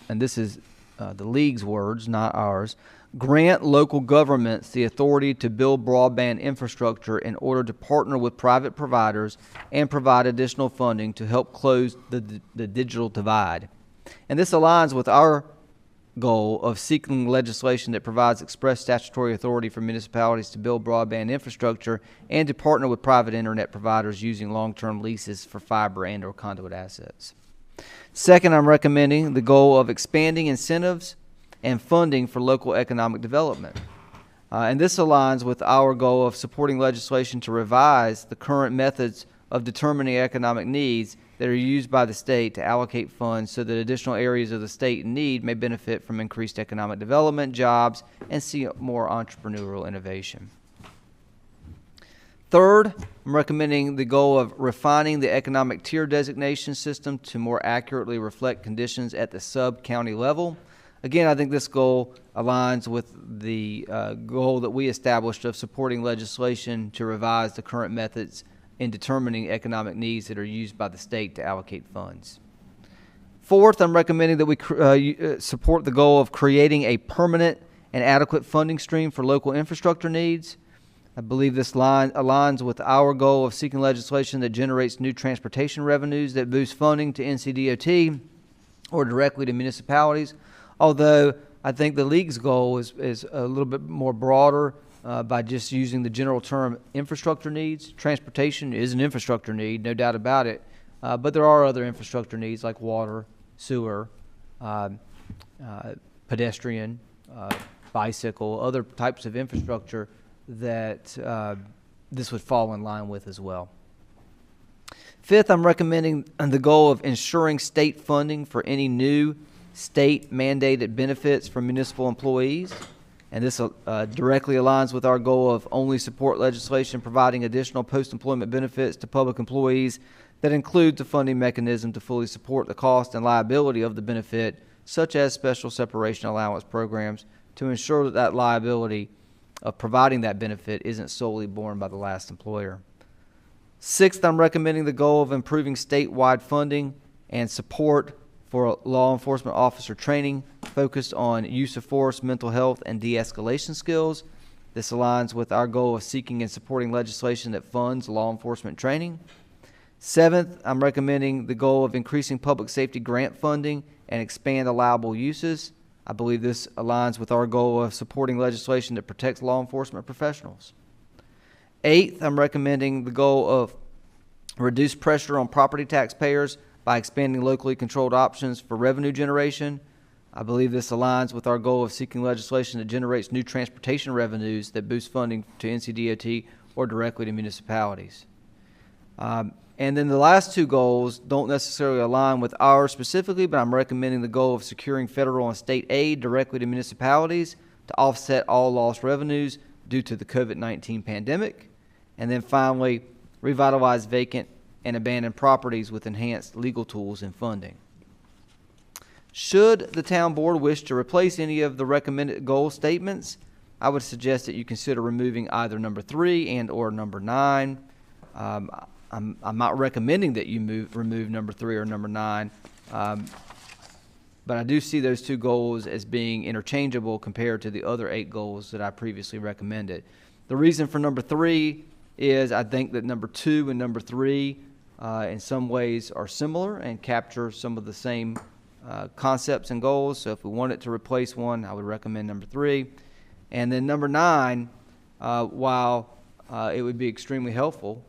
and this is the League's words, not ours, grant local governments the authority to build broadband infrastructure in order to partner with private providers and provide additional funding to help close the digital divide. And this aligns with our goal of seeking legislation that provides express statutory authority for municipalities to build broadband infrastructure and to partner with private internet providers using long-term leases for fiber and or conduit assets. Second, I'm recommending the goal of expanding incentives and funding for local economic development. And this aligns with our goal of supporting legislation to revise the current methods of determining economic needs that are used by the state to allocate funds so that additional areas of the state in need may benefit from increased economic development, jobs, and see more entrepreneurial innovation. Third, I'm recommending the goal of refining the economic tier designation system to more accurately reflect conditions at the sub-county level. Again, I think this goal aligns with the goal that we established of supporting legislation to revise the current methods in determining economic needs that are used by the state to allocate funds. Fourth, I'm recommending that we support the goal of creating a permanent and adequate funding stream for local infrastructure needs. I believe this line aligns with our goal of seeking legislation that generates new transportation revenues that boost funding to NCDOT or directly to municipalities, although I think the League's goal is a little bit more broader by just using the general term infrastructure needs. Transportation is an infrastructure need, no doubt about it, but there are other infrastructure needs like water, sewer, pedestrian, bicycle, other types of infrastructure that this would fall in line with as well. Fifth, I'm recommending the goal of ensuring state funding for any new state-mandated benefits for municipal employees. And this directly aligns with our goal of only support legislation providing additional post-employment benefits to public employees that include the funding mechanism to fully support the cost and liability of the benefit, such as special separation allowance programs, to ensure that that liability of providing that benefit isn't solely borne by the last employer. Sixth, I'm recommending the goal of improving statewide funding and support for law enforcement officer training focused on use of force, mental health, and de-escalation skills. This aligns with our goal of seeking and supporting legislation that funds law enforcement training. Seventh, I'm recommending the goal of increasing public safety grant funding and expand allowable uses. I believe this aligns with our goal of supporting legislation that protects law enforcement professionals. Eighth, I'm recommending the goal of reduce pressure on property taxpayers by expanding locally controlled options for revenue generation. I believe this aligns with our goal of seeking legislation that generates new transportation revenues that boost funding to NCDOT or directly to municipalities. And then the last two goals don't necessarily align with ours specifically, but I'm recommending the goal of securing federal and state aid directly to municipalities to offset all lost revenues due to the COVID-19 pandemic. And then finally, revitalize vacant and abandoned properties with enhanced legal tools and funding. Should the town board wish to replace any of the recommended goal statements, I would suggest that you consider removing either number 3 and or number 9. I'm not recommending that you remove number 3 or number 9, but I do see those two goals as being interchangeable compared to the other 8 goals that I previously recommended. The reason for number 3 is I think that number 2 and number 3 in some ways are similar and capture some of the same concepts and goals. So if we wanted to replace one, I would recommend number 3. And then number 9, while it would be extremely helpful,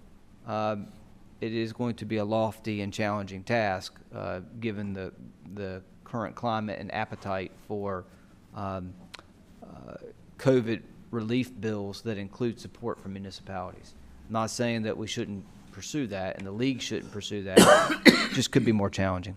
it is going to be a lofty and challenging task given the current climate and appetite for COVID relief bills that include support for municipalities. I'm not saying that we shouldn't pursue that and the league shouldn't pursue that. It just could be more challenging.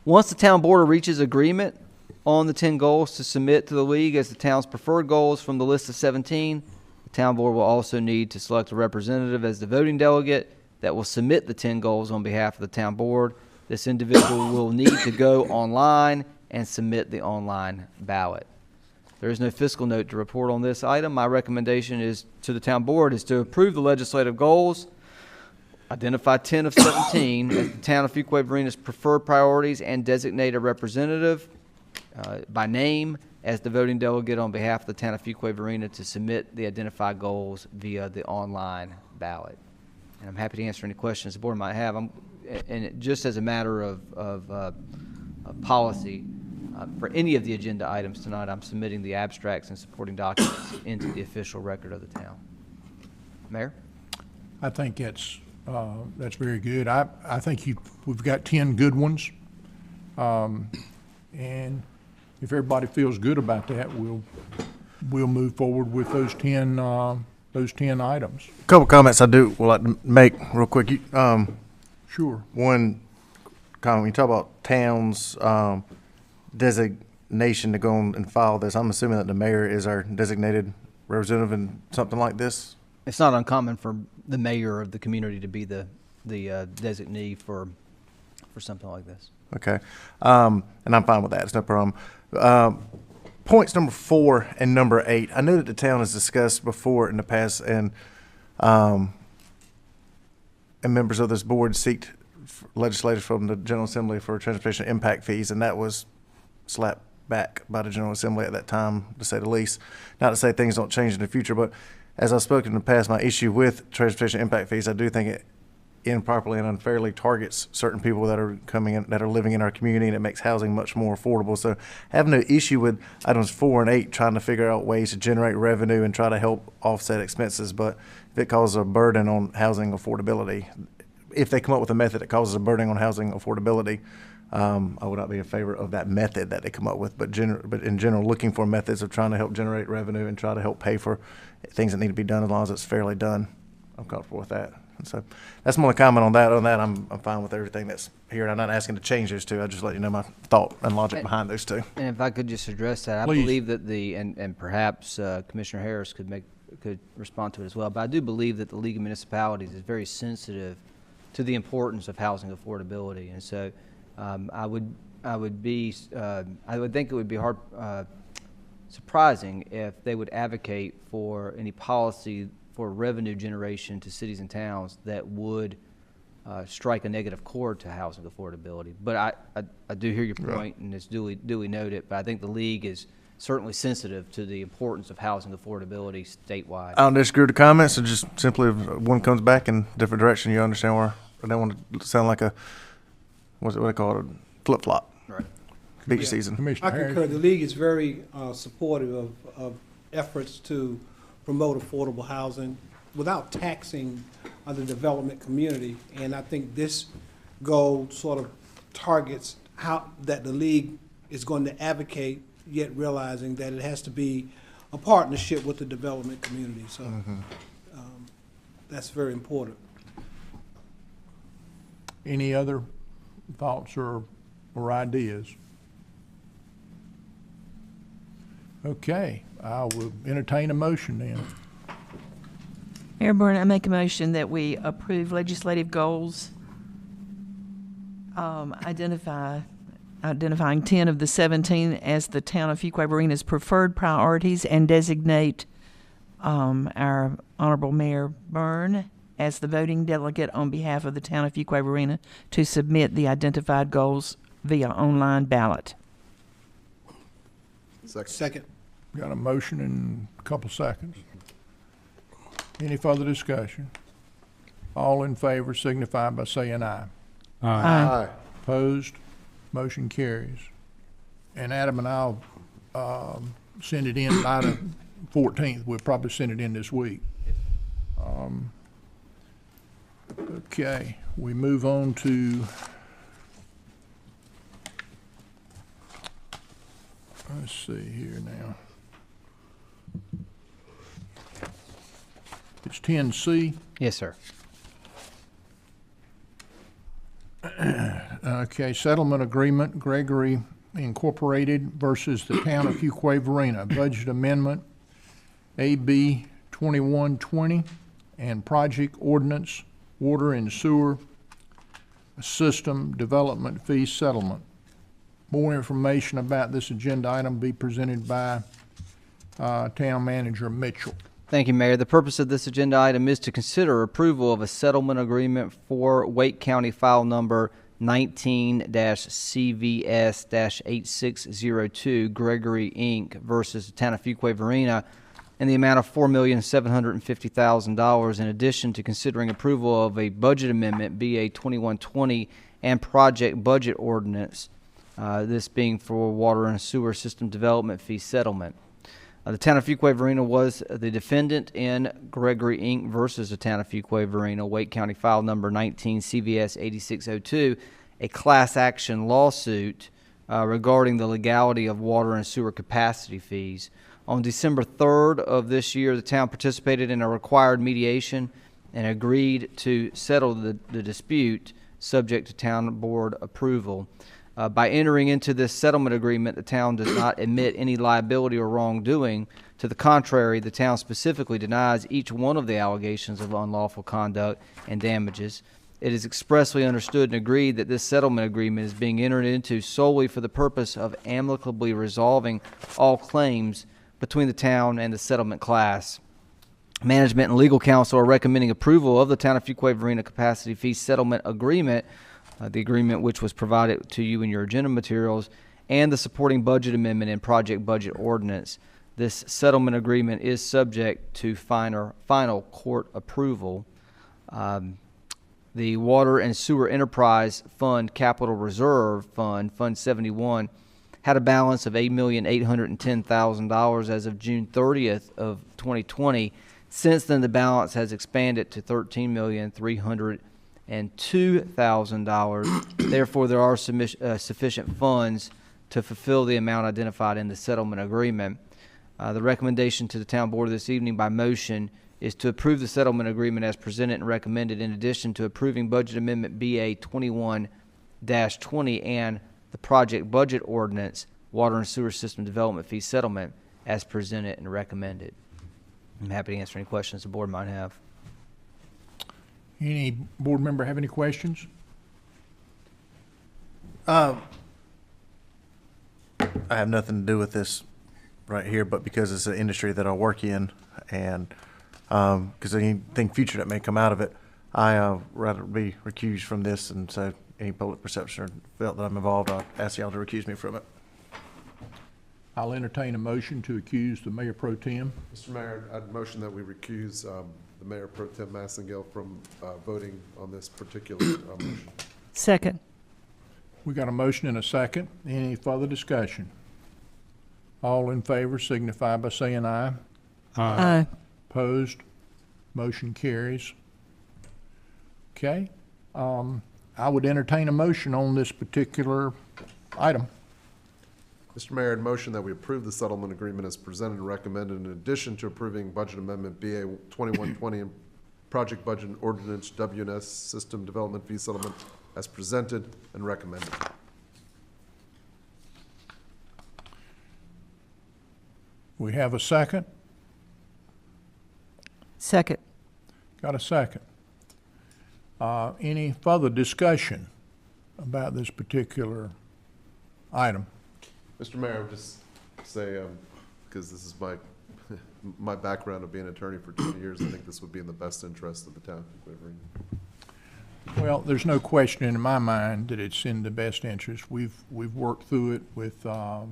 Once the town board reaches agreement on the 10 goals to submit to the league as the town's preferred goals from the list of 17, the town board will also need to select a representative as the voting delegate that will submit the 10 goals on behalf of the town board. This individual will need to go online and submit the online ballot. There is no fiscal note to report on this item. My recommendation is to the town board is to approve the legislative goals, identify 10 of 17 as the town of Fuquay-Varina's preferred priorities, and designate a representative by name as the voting delegate on behalf of the town of Fuquay-Varina to submit the identified goals via the online ballot. And I'm happy to answer any questions the board might have. Just as a matter of policy, for any of the agenda items tonight, I'm submitting the abstracts and supporting documents into the official record of the town. Mayor? I think that's very good. I think we've got 10 good ones. And if everybody feels good about that, we'll move forward with those 10 items. A couple comments I would like to make real quick. Sure. One comment, when you talk about towns designation to go on and file this, I'm assuming that the mayor is our designated representative in something like this? It's not uncommon for the mayor of the community to be the designee for something like this. Okay. And I'm fine with that. It's no problem. Points number 4 and number 8. I know that the town has discussed before in the past, and members of this board seeked legislators from the General Assembly for transportation impact fees, and that was slapped back by the General Assembly at that time, to say the least. Not to say things don't change in the future, but as I've spoken in the past, my issue with transportation impact fees, I do think it improperly and unfairly targets certain people that are coming in, that are living in our community, and it makes housing much more affordable. So I have no issue with items 4 and 8 trying to figure out ways to generate revenue and try to help offset expenses. But if it causes a burden on housing affordability, if they come up with a method that causes a burden on housing affordability, I would not be in favor of that method that they come up with. But in general, looking for methods of trying to help generate revenue and try to help pay for things that need to be done as long as it's fairly done, I'm comfortable with that. And so that's my only comment on that. On that, I'm fine with everything that's here. I'm not asking to change those two. I just let you know my thought and logic behind those two. And if I could just address that, Please. I believe that and perhaps Commissioner Harris could respond to it as well, but I do believe that the League of Municipalities is very sensitive to the importance of housing affordability, and so I would think it would be surprising if they would advocate for any policy for revenue generation to cities and towns that would strike a negative chord to housing affordability. But I do hear your point, and it's duly noted, but I think the league is certainly sensitive to the importance of housing affordability statewide. I don't disagree with the comments, so just simply if one comes back in a different direction, you understand where I don't want to sound like a, what do they call it, a flip-flop. Right. Beach season. Commissioner I concur. Harris. The league is very supportive of efforts to promote affordable housing without taxing the development community. And I think this goal sort of targets how that the league is going to advocate, yet realizing that it has to be a partnership with the development community. So that's very important. Any other thoughts or ideas? Okay, I will entertain a motion then. Mayor Byrne, I make a motion that we approve legislative goals, identifying 10 of the 17 as the town of Fuquay-Varina's preferred priorities, and designate our Honorable Mayor Byrne as the voting delegate on behalf of the town of Fuquay-Varina to submit the identified goals via online ballot. Second. Got a motion in a couple seconds. Any further discussion? All in favor signify by saying aye. Aye. Opposed? Motion carries. And Adam and I'll send it in by the 14th. We'll probably send it in this week. Okay, we move on to let's see here now. It's 10C. Yes, sir. Okay, settlement agreement, Gregory Incorporated versus the town of Fuquay-Varina. Budget amendment, AB 2120, and project ordinance, water and sewer system development fee settlement. More information about this agenda item be presented by Town Manager Mitchell. Thank you, Mayor. The purpose of this agenda item is to consider approval of a settlement agreement for Wake County file number 19-CVS-8602, Gregory Inc. versus the town of Fuquay-Varina, in the amount of $4,750,000, in addition to considering approval of a budget amendment, BA 2120, and project budget ordinance, this being for water and sewer system development fee settlement. The town of Fuquay-Varina was the defendant in Gregory Inc. versus the town of Fuquay-Varina, Wake County file number 19-CVS-8602, a class action lawsuit regarding the legality of water and sewer capacity fees. On December 3rd of this year, the town participated in a required mediation and agreed to settle the dispute subject to town board approval. By entering into this settlement agreement, the town does not admit any liability or wrongdoing. To the contrary, the town specifically denies each one of the allegations of unlawful conduct and damages. It is expressly understood and agreed that this settlement agreement is being entered into solely for the purpose of amicably resolving all claims between the town and the settlement class. Management and legal counsel are recommending approval of the town of Fuquay-Varina capacity fee settlement agreement, the agreement which was provided to you in your agenda materials, and the supporting budget amendment and project budget ordinance. This settlement agreement is subject to final court approval. The Water and Sewer Enterprise Fund Capital Reserve Fund, Fund 71, had a balance of $8,810,000 as of June 30th of 2020. Since then, the balance has expanded to $13,302,000. Therefore, there are sufficient funds to fulfill the amount identified in the settlement agreement. The recommendation to the town board this evening by motion is to approve the settlement agreement as presented and recommended, in addition to approving budget amendment BA 21-20 and the project budget ordinance, water and sewer system development fee settlement, as presented and recommended. I'm happy to answer any questions the board might have. Any board member have any questions? I have nothing to do with this right here, but because it's an industry that I work in, and because anything future that may come out of it, I rather be recused from this, and so any public perception or felt that I'm involved, I'll ask y'all to recuse me from it. I'll entertain a motion to accuse the Mayor Pro Tem. Mr. Mayor, I'd motion that we recuse the Mayor Pro Tem Massengill from voting on this particular motion. Second. We got a motion and a second. Any further discussion? All in favor signify by saying aye. Aye. Opposed? Motion carries. Okay. I would entertain a motion on this particular item. Mr. Mayor, I'd motion that we approve the settlement agreement as presented and recommended in addition to approving budget amendment BA 2120 and project budget ordinance WNS system development fee settlement as presented and recommended. We have a second? Second. Got a second. Any further discussion about this particular item? Mr. Mayor, I would just say, because this is my, my background of being an attorney for 20 years, I think this would be in the best interest of the town of Fuquay-Varina. Well, there's no question in my mind that it's in the best interest. We've worked through it with our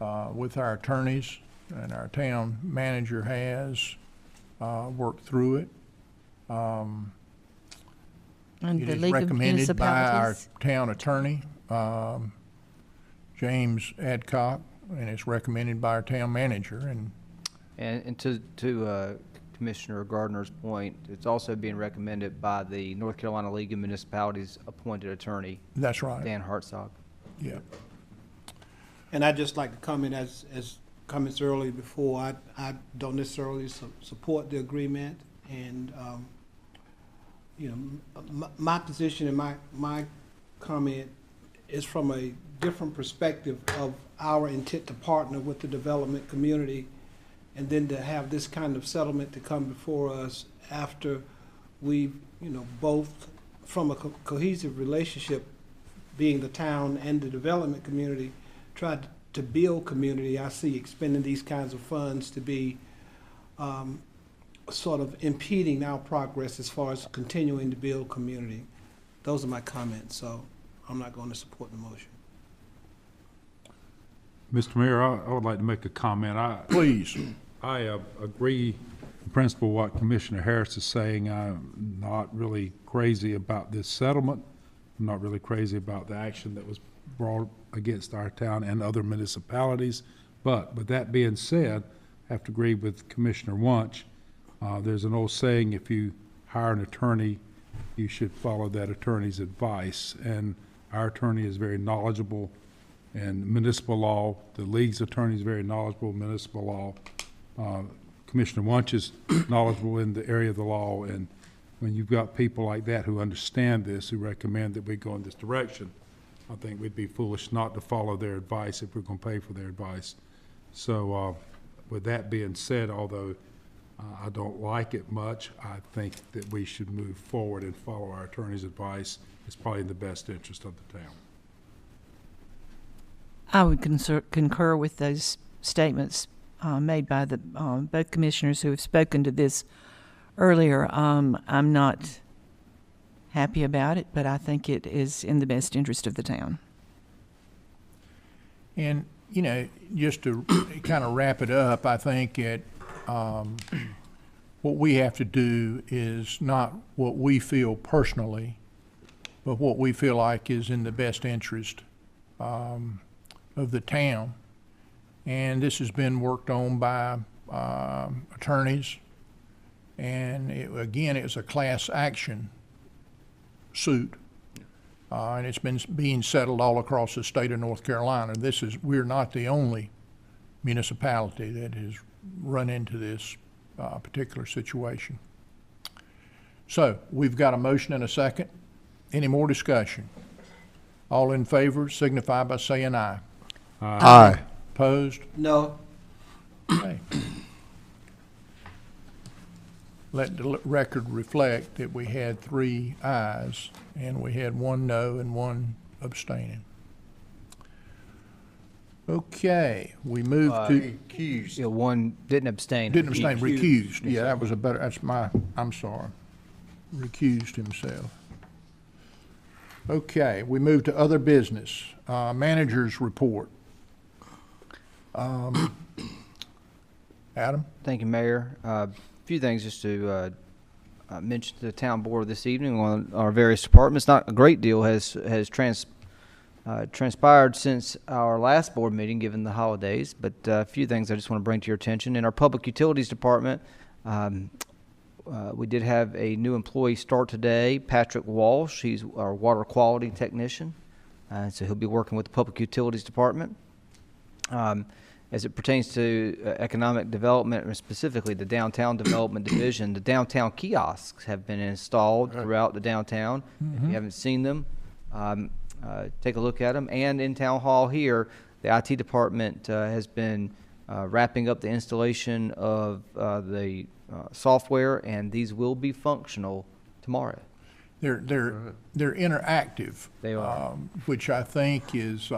attorneys, and our town manager has worked through it. And It the is League of recommended by our Municipalities. town attorney, James Adcock, and it's recommended by our town manager. And to Commissioner Gardner's point, it's also being recommended by the North Carolina League of Municipalities appointed attorney, That's right. Dan Hartzog. Yeah. And I'd just like to comment as comments earlier before, I don't necessarily support the agreement, and, you know, my position and my comment is from a different perspective of our intent to partner with the development community, and then to have this kind of settlement to come before us after we've, you know, both from a cohesive relationship, being the town and the development community, tried to build community. I see expending these kinds of funds to be sort of impeding our progress as far as continuing to build community. Those are my comments, so I'm not going to support the motion. Mr. Mayor, I would like to make a comment. Please. I agree in principle what Commissioner Harris is saying. I'm not really crazy about this settlement. I'm not really crazy about the action that was brought against our town and other municipalities. But with that being said, I have to agree with Commissioner Wunsch. There's an old saying, if you hire an attorney, you should follow that attorney's advice. And our attorney is very knowledgeable in municipal law. The league's attorney is very knowledgeable in municipal law. Commissioner Wunsch is knowledgeable in the area of the law. And when you've got people like that who understand this, who recommend that we go in this direction, I think we'd be foolish not to follow their advice if we're going to pay for their advice. So with that being said, although I don't like it much, I think that we should move forward and follow our attorney's advice. It's probably in the best interest of the town. I would concur with those statements made by the both commissioners who have spoken to this earlier. I'm not happy about it, but I think it is in the best interest of the town. And, you know, just to kind of wrap it up, I think what we have to do is not what we feel personally, but what we feel like is in the best interest of the town. And this has been worked on by attorneys. And again, it's a class action suit. And it's been being settled all across the state of North Carolina. We're not the only municipality that has run into this particular situation. So we've got a motion and a second. Any more discussion? All in favor signify by saying aye. Aye. Opposed? No. Okay. Let the record reflect that we had 3 ayes and we had 1 no and 1 abstaining. Okay, we move to Yeah, one didn't abstain. didn't abstain, recused. Yeah, that was a better, I'm sorry. Recused himself. Okay, we move to other business. Manager's report. Adam? Thank you, Mayor. A few things just to mention to the town board this evening on our various departments. Not a great deal has transpired since our last board meeting, given the holidays, but a few things I just want to bring to your attention. In our Public Utilities Department, we did have a new employee start today, Patrick Walsh. He's our water quality technician, so he'll be working with the Public Utilities Department. As it pertains to economic development, and specifically the downtown development division, the downtown kiosks have been installed throughout the downtown. If you haven't seen them, take a look at them. And in Town Hall here, the IT department has been wrapping up the installation of the software, and these will be functional tomorrow. They're interactive. They are. Which I think is,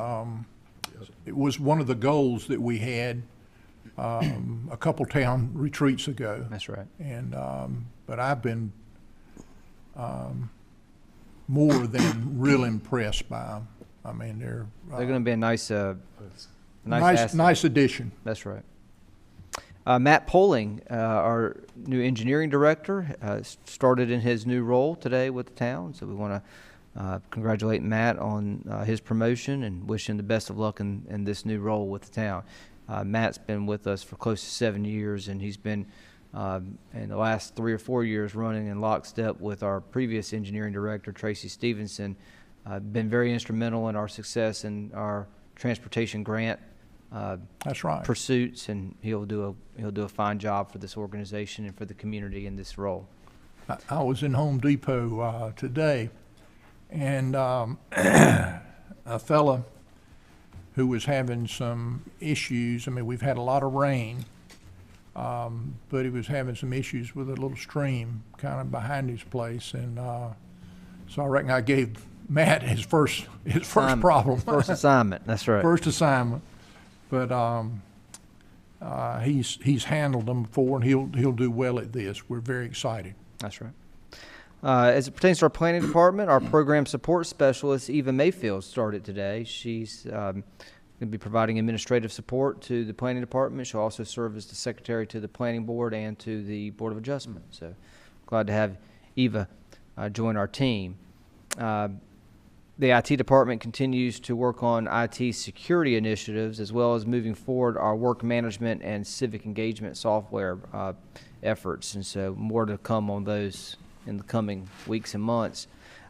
it was one of the goals that we had a couple town retreats ago. That's right. And, but I've been more than real impressed by them. I mean, they're They're going to be a nice nice addition. That's right. Matt Poling, our new engineering director, started in his new role today with the town. So we want to congratulate Matt on his promotion and wish him the best of luck in this new role with the town. Matt's been with us for close to 7 years, and he's been in the last 3 or 4 years running in lockstep with our previous engineering director, Tracy Stevenson. Been very instrumental in our success in our transportation grant That's right. pursuits, and he'll do a fine job for this organization and for the community in this role. I was in Home Depot today, and a fella who was having some issues. I mean, we've had a lot of rain, but he was having some issues with a little stream kind of behind his place, and so I reckon I gave Matt his first problem. First assignment, that's right. First assignment. But he's handled them before, and he'll do well at this. We're very excited. That's right. As it pertains to our planning department, our program support specialist, Eva Mayfield, started today. She's going to be providing administrative support to the planning department. She'll also serve as the secretary to the planning board and to the Board of Adjustment. So glad to have Eva join our team. The IT department continues to work on IT security initiatives, as well as moving forward our work management and civic engagement software efforts. And so more to come on those in the coming weeks and months.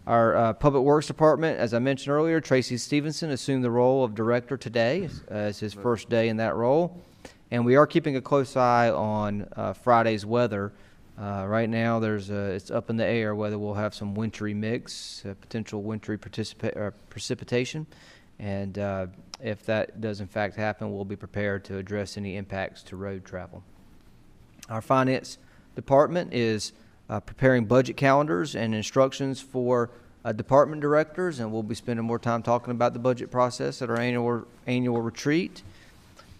Our Public Works Department, as I mentioned earlier, Tracy Stevenson assumed the role of director today as his first day in that role. And we are keeping a close eye on Friday's weather. Right now, it's up in the air whether we'll have some wintry mix, potential wintry precipitation. And if that does in fact happen, we'll be prepared to address any impacts to road travel. Our Finance Department is preparing budget calendars and instructions for department directors, and we'll be spending more time talking about the budget process at our annual retreat.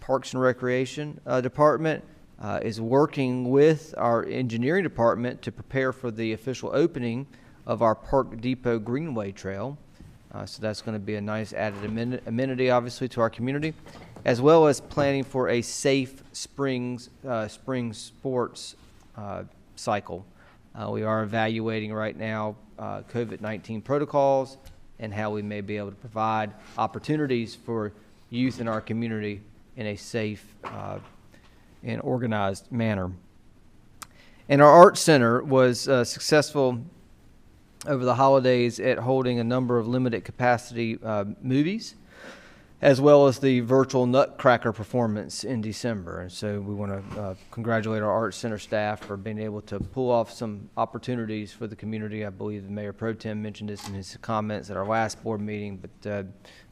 Parks and Recreation Department is working with our engineering department to prepare for the official opening of our Park Depot Greenway Trail. So that's going to be a nice added amenity, obviously, to our community, as well as planning for a safe spring sports cycle. We are evaluating right now COVID-19 protocols and how we may be able to provide opportunities for youth in our community in a safe and organized manner. And our Art Center was successful over the holidays at holding a number of limited capacity movies, as well as the virtual Nutcracker performance in December. And so we want to congratulate our Art Center staff for being able to pull off some opportunities for the community. I believe the Mayor Pro Tem mentioned this in his comments at our last board meeting, but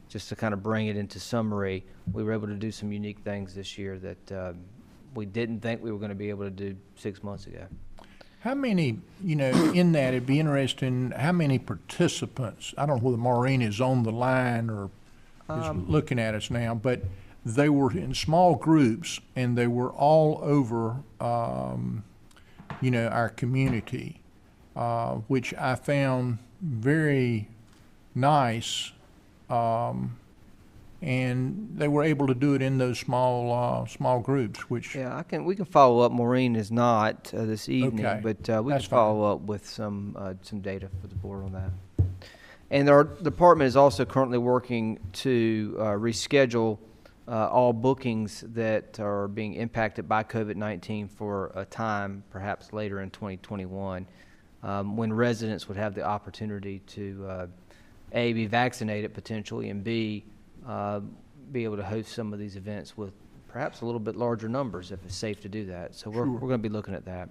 just to kind of bring it into summary, we were able to do some unique things this year that we didn't think we were going to be able to do 6 months ago. How many, in that, it'd be interesting, how many participants, I don't know whether Maureen is on the line or is looking at us now, but they were in small groups, and they were all over, our community, which I found very nice, and they were able to do it in those small groups, which... Yeah, we can follow up. Maureen is not this evening, Okay. but we That's can follow up with some data for the board on that. And our department is also currently working to reschedule all bookings that are being impacted by COVID-19 for a time, perhaps later in 2021, when residents would have the opportunity to, A, be vaccinated potentially, and B, be able to host some of these events with perhaps a little bit larger numbers if it's safe to do that. So we're going to be looking at that.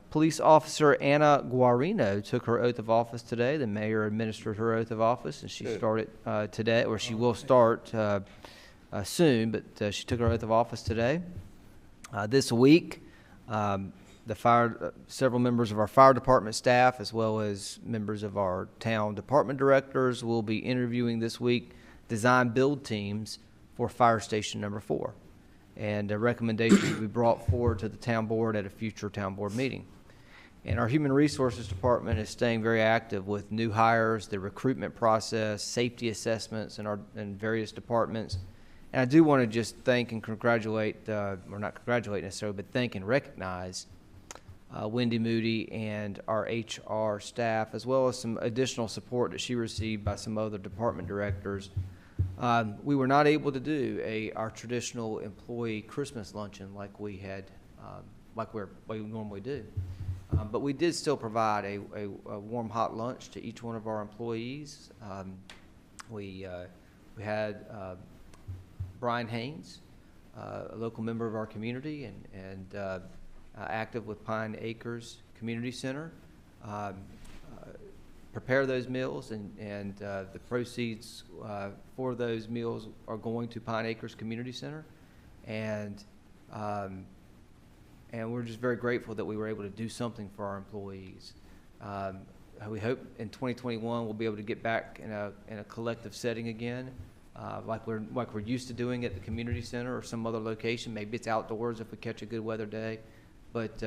Police Officer Anna Guarino took her oath of office today. The mayor administered her oath of office, and she started today, or she will start soon, but she took her oath of office today. This week, several members of our fire department staff, as well as members of our town department directors, will be interviewing this week design build teams for Fire Station Number 4. And a recommendation will be brought forward to the town board at a future town board meeting. And our Human Resources Department is staying very active with new hires, the recruitment process, safety assessments in various departments. And I do want to just thank and congratulate, or not congratulate necessarily, but thank and recognize Wendy Moody and our HR staff, as well as some additional support that she received by some other department directors. We were not able to do our traditional employee Christmas luncheon like we normally do. But we did still provide a warm, hot lunch to each one of our employees. We had Brian Haynes, a local member of our community and active with Pine Acres Community Center, prepare those meals, and the proceeds for those meals are going to Pine Acres Community Center, and we're just very grateful that we were able to do something for our employees. We hope in 2021 we'll be able to get back in a collective setting again, like we're used to doing at the community center or some other location. Maybe it's outdoors if we catch a good weather day, but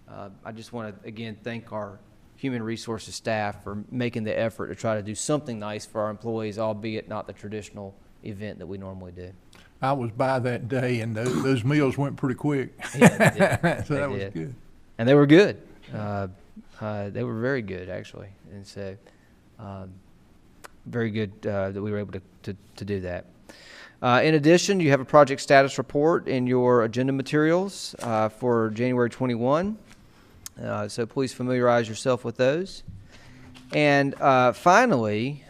I just want to again thank our Human Resources staff for making the effort to try to do something nice for our employees, albeit not the traditional event that we normally do. I was by that day, and those meals went pretty quick. Yeah, so that was good. And they were good. They were very good, actually. And so very good that we were able to do that. In addition, you have a project status report in your agenda materials for January 21. So please familiarize yourself with those. And finally,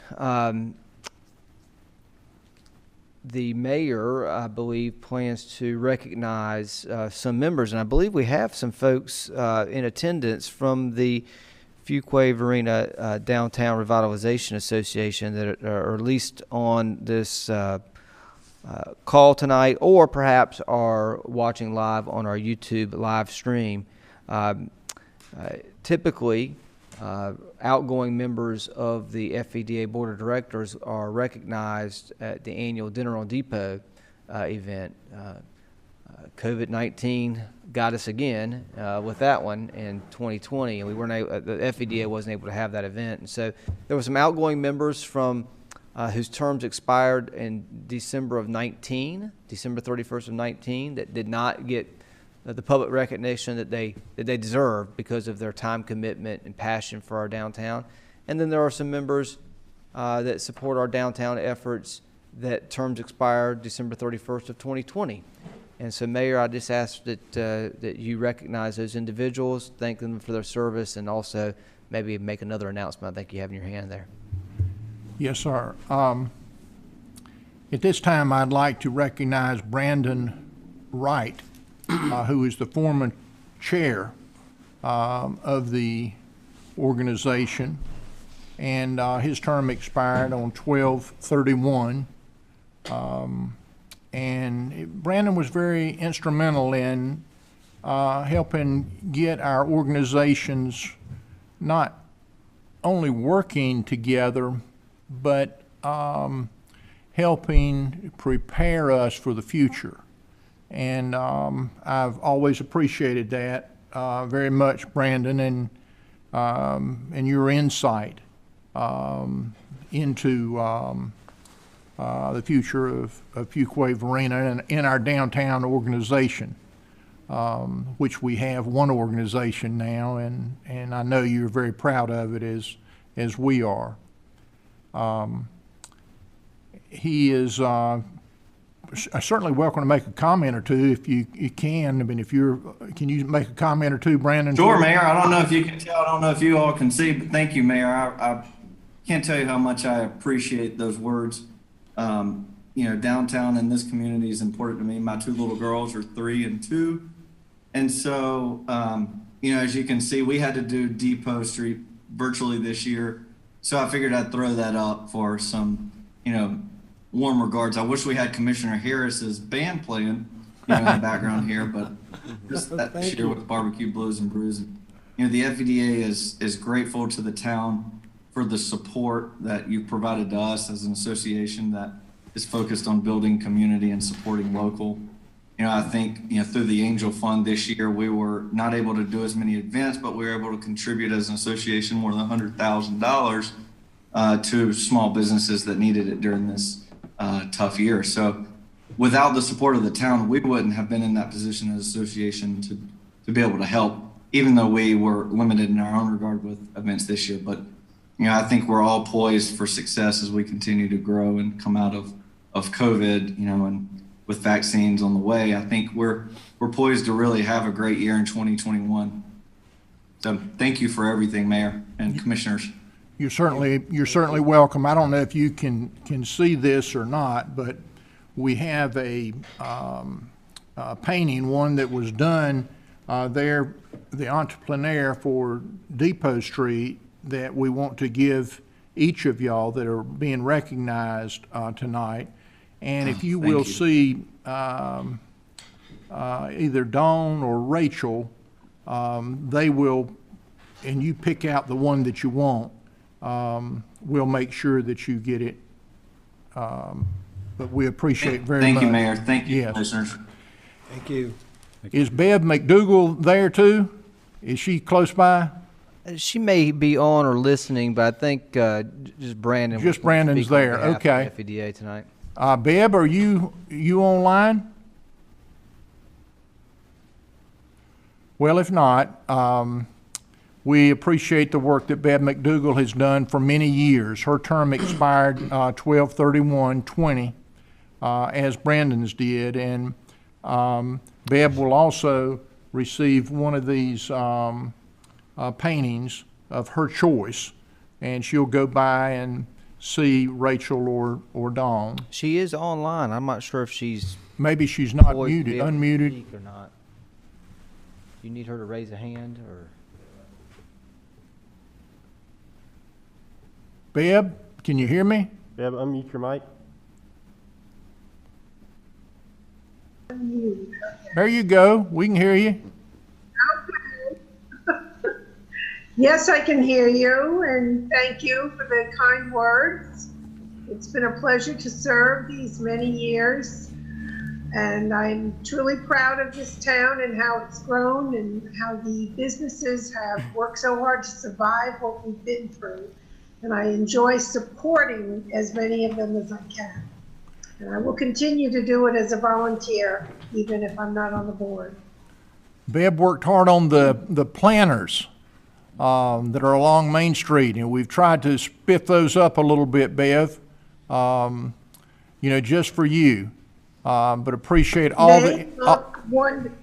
the mayor, I believe, plans to recognize some members, and I believe we have some folks in attendance from the Fuquay-Varina Downtown Revitalization Association that are at least on this call tonight, or perhaps are watching live on our YouTube live stream. Typically, outgoing members of the FVDA Board of Directors are recognized at the annual Dinner on Depot event. COVID-19 got us again with that one in 2020, and we weren't able, the FVDA wasn't able to have that event. And so there were some outgoing members from whose terms expired in December of 19, December 31st of 19, that did not get the public recognition that they deserve because of their time commitment and passion for our downtown. And then there are some members that support our downtown efforts that terms expired December 31st of 2020. And so, Mayor, I just ask that you recognize those individuals, thank them for their service, and also maybe make another announcement I think you have in your hand there. Yes, sir. At this time, I'd like to recognize Brandon Wright, who is the former chair of the organization, and his term expired on 12/31. And Brandon was very instrumental in helping get our organizations not only working together, but helping prepare us for the future. And I've always appreciated that very much, Brandon, and your insight into the future of Fuquay-Varina and in our downtown organization, which we have one organization now, and I know you're very proud of it as we are. He is certainly welcome to make a comment or two if you can. I mean, can you make a comment or two, Brandon? Sure, Mayor. I don't know if you can tell. I don't know if you all can see, but thank you, Mayor. I can't tell you how much I appreciate those words. downtown in this community is important to me. My two little girls are 3 and 2. And so, as you can see, we had to do Depot Street virtually this year. So I figured I'd throw that up for some, warm regards. I wish we had Commissioner Harris's band playing, in the background here, but just that this year with Barbecue Blues and Brews. The FEDA is grateful to the town for the support that you've provided to us as an association that is focused on building community and supporting local. I think, through the Angel Fund this year, we were not able to do as many events, but we were able to contribute as an association more than $100,000 to small businesses that needed it during this tough year. So without the support of the town, we wouldn't have been in that position as an association to be able to help, even though we were limited in our own regard with events this year. But, I think we're all poised for success as we continue to grow and come out of COVID, and with vaccines on the way. I think we're poised to really have a great year in 2021. So thank you for everything, Mayor and Commissioners. You're certainly welcome. I don't know if you can see this or not, but we have a painting, one that was done there, the entrepreneur for Depot Street, that we want to give each of y'all that are being recognized tonight. And if you will see either Dawn or Rachel, they will, and you pick out the one that you want, we'll make sure that you get it. But we appreciate very much. Thank you, Mayor. Thank you, Yes. listeners. Thank you. Is Bev McDougal there too? Is she close by? She may be on or listening, but I think just Brandon. Just Brandon's there. Okay. FEDA tonight. Bev, are you online? Well, if not, we appreciate the work that Bev McDougal has done for many years. Her term expired 12/31/20, as Brandon's did, and Bev will also receive one of these paintings of her choice, and she'll go by and see Rachel or Dawn. She is online. I'm not sure if she's Maybe she's not poised to be able to unmuted. speak or not. You need her to raise a hand, or Bev, can you hear me? Bev, unmute your mic. There you go. We can hear you. Yes, I can hear you, and thank you for the kind words. It's been a pleasure to serve these many years, and I'm truly proud of this town and how it's grown and how the businesses have worked so hard to survive what we've been through. And I enjoy supporting as many of them as I can. And I will continue to do it as a volunteer, even if I'm not on the board. Bev worked hard on the planters that are along Main Street, and we've tried to spiff those up a little bit, Bev, just for you. But appreciate all They look wonderful.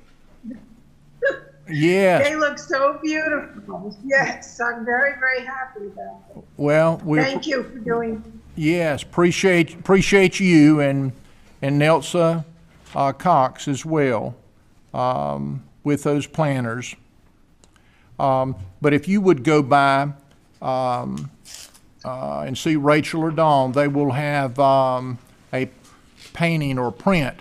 Yes. They look so beautiful. Yes, I'm very, very happy about them. Well, Thank you for doing. Yes, appreciate you and Nelsa Cox as well with those planners. But if you would go by and see Rachel or Dawn, they will have a painting or print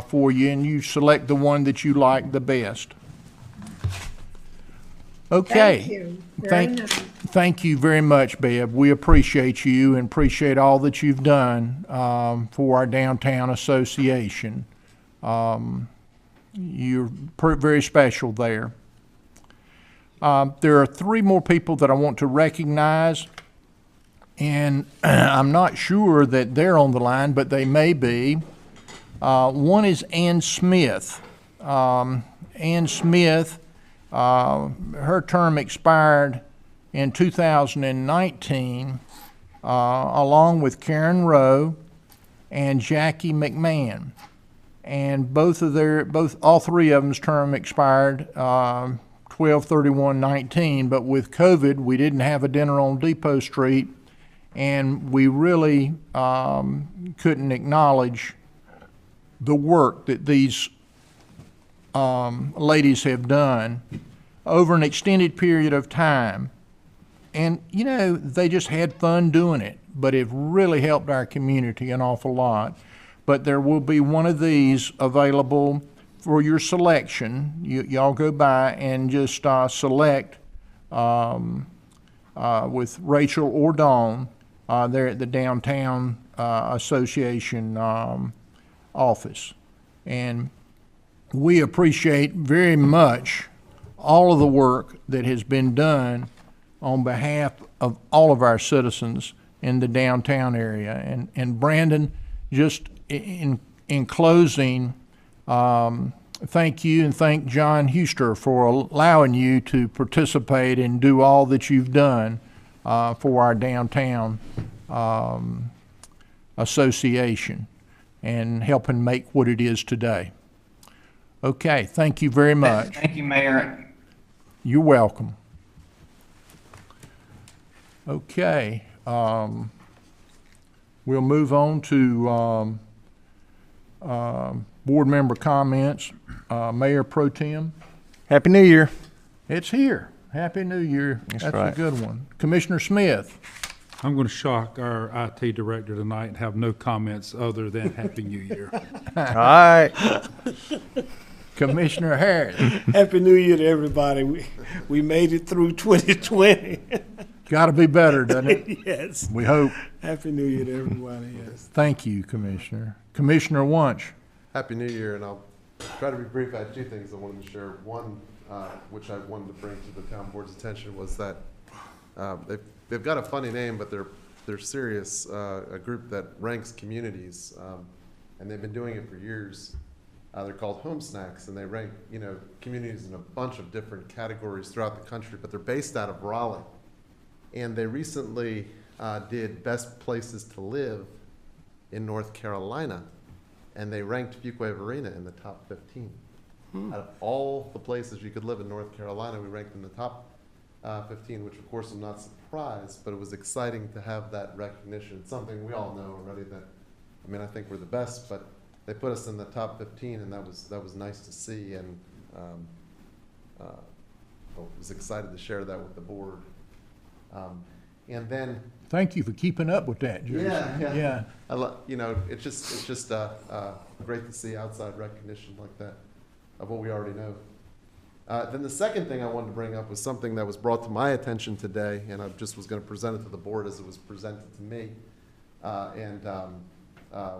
for you, and you select the one that you like the best. Okay. Thank you. Very nice. Thank you very much, Bev. We appreciate you and appreciate all that you've done for our downtown association. You're very special there. There are 3 more people that I want to recognize, and I'm not sure that they're on the line, but they may be. One is Ann Smith. Ann Smith, her term expired in 2019, along with Karen Rowe and Jackie McMahon. And all 3 of them's term expired 12/31/19, but with COVID, we didn't have a dinner on Depot Street, And we really couldn't acknowledge the work that these ladies have done over an extended period of time. And, you know, they just had fun doing it, but it really helped our community an awful lot. But there will be one of these available for your selection. Y'all go by and just select with Rachel or Dawn there at the Downtown Association office. And we appreciate very much all of the work that has been done on behalf of all of our citizens in the downtown area. And Brandon, just in closing, thank you and thank John Huster for allowing you to participate and do all that you've done for our downtown association and helping make what it is today. Okay, thank you very much. Thank you, Mayor. You're welcome. Okay, we'll move on to board member comments. Mayor Pro Tem. Happy New Year. It's here. Happy New Year. That's right. a good one. Commissioner Smith. I'm going to shock our IT director tonight and have no comments other than Happy New Year. All right. Commissioner Harris. Happy New Year to everybody. We made it through 2020. Got to be better, doesn't it? Yes. We hope. Happy New Year to everybody, yes. Thank you, Commissioner. Commissioner Wunsch. Happy New Year, and I'll try to be brief. I had two things I wanted to share. One, which I wanted to bring to the town board's attention, was that they've got a funny name, but they're serious, a group that ranks communities, and they've been doing it for years. They're called Home Snacks, and they rank, you know, communities in a bunch of different categories throughout the country, but they're based out of Raleigh. And they recently did Best Places to Live in North Carolina, and they ranked Fuquay-Varina in the top 15. Out of all the places you could live in North Carolina, we ranked in the top 15, which of course I'm not surprised, but it was exciting to have that recognition. It's something we all know already that, I mean, I think we're the best, but they put us in the top 15, and that was nice to see, and I was excited to share that with the board. And then, thank you for keeping up with that, Jason. Yeah. You know, it's just great to see outside recognition like that of what we already know. Then the second thing I wanted to bring up was something that was brought to my attention today, and I just was going to present it to the board as it was presented to me, and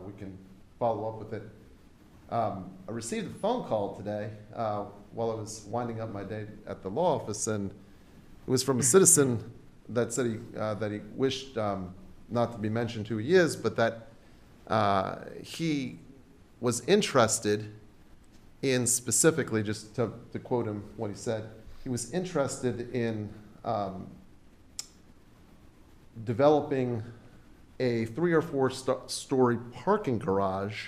we can follow up with it. I received a phone call today while I was winding up my day at the law office, and it was from a citizen that said that he wished not to be mentioned who he is, but that he was interested in specifically, just to quote him what he said, he was interested in developing a 3 or 4 story parking garage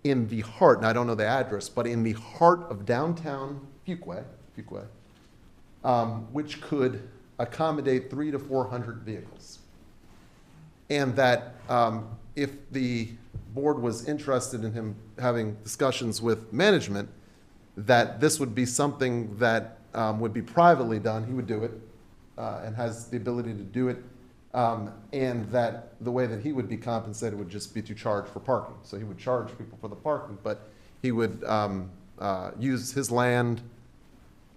in the heart, and I don't know the address, but in the heart of downtown Fuquay, which could accommodate 300 to 400 vehicles. And that if the board was interested in him having discussions with management, that this would be something that would be privately done. He would do it and has the ability to do it. And that the way that he would be compensated would just be to charge for parking. So he would charge people for the parking, but he would use his land,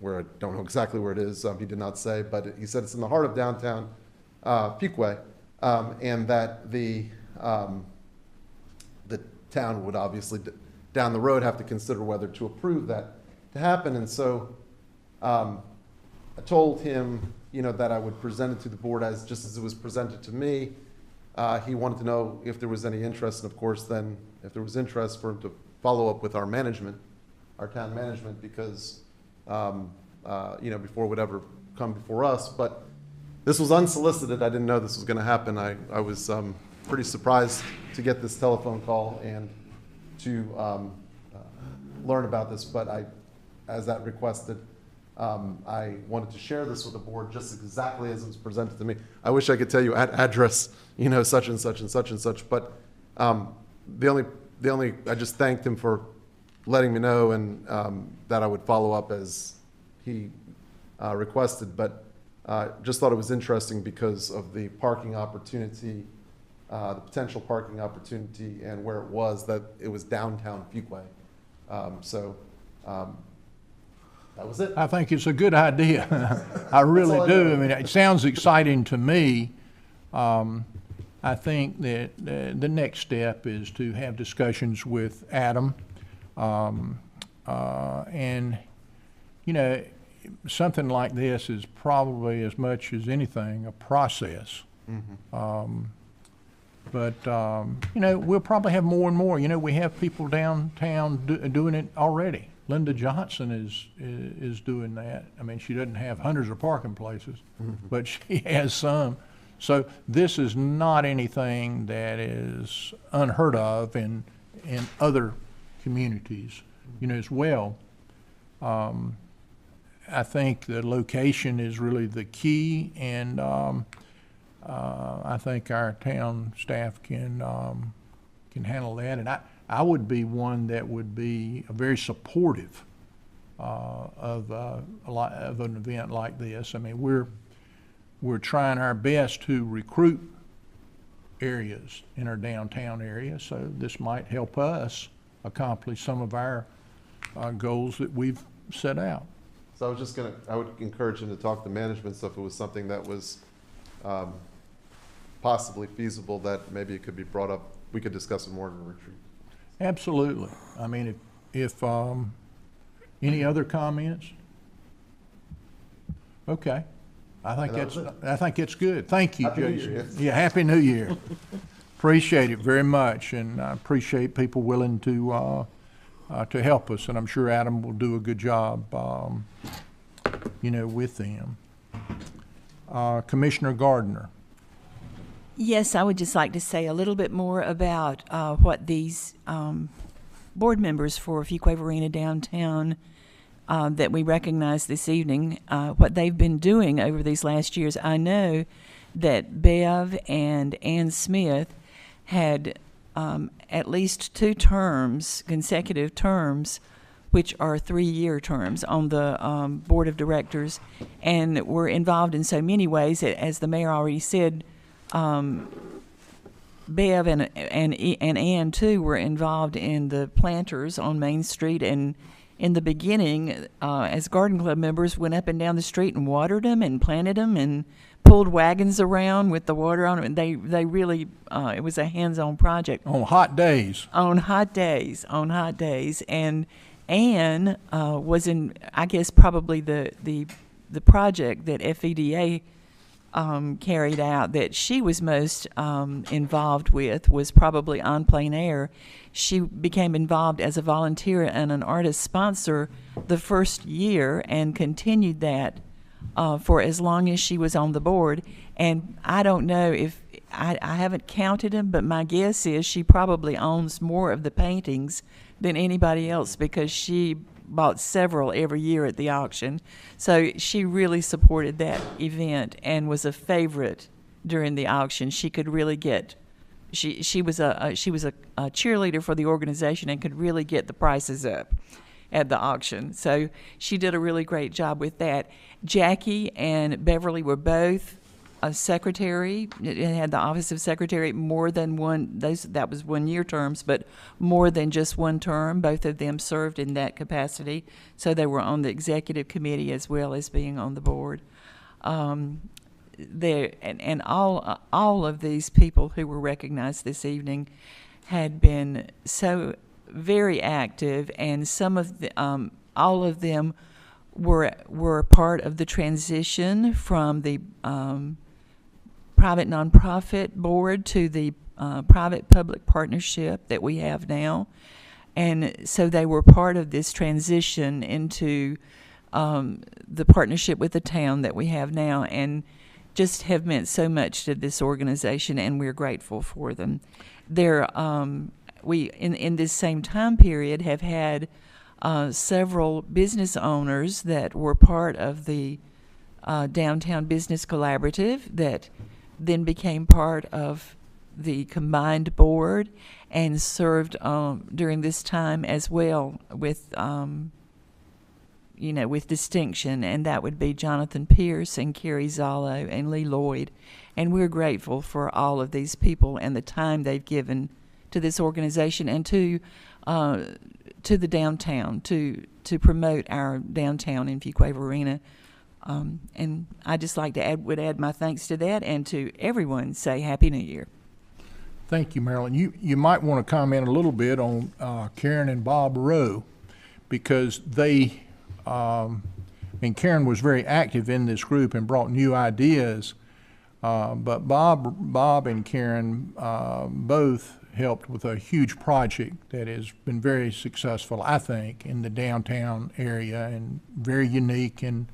where I don't know exactly where it is, he did not say, but he said it's in the heart of downtown Fuquay, and that the town would obviously down the road have to consider whether to approve that to happen. And so I told him, you know, that I would present it to the board as just as it was presented to me. He wanted to know if there was any interest, and of course then if there was interest for him to follow up with our management, our town management, because you know, before it would ever come before us. But this was unsolicited. I didn't know this was going to happen. I was pretty surprised to get this telephone call and to learn about this, but as that requested, I wanted to share this with the board just exactly as it was presented to me. I wish I could tell you at address, you know, such and such and such and such, but the only I just thanked him for letting me know, and that I would follow up as he requested, but just thought it was interesting because of the parking opportunity, the potential parking opportunity, and where it was, that it was downtown Fuquay. That was it. I think it's a good idea. I really do. I mean, it sounds exciting to me. I think that the next step is to have discussions with Adam. And, you know, something like this is probably, as much as anything, a process. Mm-hmm. You know, we'll probably have more and more. You know, we have people downtown doing it already. Linda Johnson is doing that. I mean, she doesn't have hundreds of parking places, mm-hmm. but she has some. So this is not anything that is unheard of in other communities, you know, as well. I think the location is really the key, and I think our town staff can handle that. And I would be one that would be very supportive of an event like this. I mean, we're trying our best to recruit areas in our downtown area, so this might help us accomplish some of our goals that we've set out. So I would encourage him to talk to management, so if it was something that was possibly feasible, that maybe it could be brought up, we could discuss it more in a retreat. Absolutely. I mean, if any other comments? Okay. I think it's good. Thank you, Happy New Jason. Year. Yeah, Happy New Year. Appreciate it very much, and I appreciate people willing to help us, and I'm sure Adam will do a good job, you know, with them. Commissioner Gardner. Yes, I would just like to say a little bit more about what these board members for Fuquay-Varina downtown that we recognize this evening, what they've been doing over these last years. I know that Bev and Ann Smith had at least 2 terms, consecutive terms, which are 3-year terms on the board of directors, and were involved in so many ways. As the mayor already said, Bev and Ann too were involved in the planters on Main Street, and in the beginning, as garden club members, went up and down the street and watered them and planted them and pulled wagons around with the water on them. And they really, it was a hands-on project. On hot days. On hot days. And Ann was in, I guess, probably the project that FEDA carried out that she was most involved with was probably On Plain Air. She became involved as a volunteer and an artist sponsor the first year and continued that for as long as she was on the board. And I don't know if, I haven't counted them, but my guess is she probably owns more of the paintings than anybody else because she bought several every year at the auction. So she really supported that event and was a favorite during the auction. She could really get, she was a cheerleader for the organization and could really get the prices up at the auction. So she did a really great job with that. Jackie and Beverly were both a secretary. It had the office of secretary more than one, that was 1-year terms, but more than just one term. Both of them served in that capacity. So they were on the executive committee as well as being on the board. All of these people who were recognized this evening had been so very active, and some of the, all of them were part of the transition from the private nonprofit board to the private-public partnership that we have now. And so they were part of this transition into the partnership with the town that we have now, and just have meant so much to this organization, and we're grateful for them. We, in this same time period, have had several business owners that were part of the Downtown Business Collaborative that then became part of the combined board and served during this time as well with with distinction, and that would be Jonathan Pierce and Carrie Zollo and Lee Lloyd. And we're grateful for all of these people and the time they've given to this organization and to the downtown to promote our downtown in Fuquay-Varina. And I just like to add my thanks to that, and to everyone say Happy New Year. Thank you, Marilyn. You might want to comment a little bit on Karen and Bob Rowe, because they, Karen was very active in this group and brought new ideas, but Bob and Karen both helped with a huge project that has been very successful, I think, in the downtown area, and very unique, and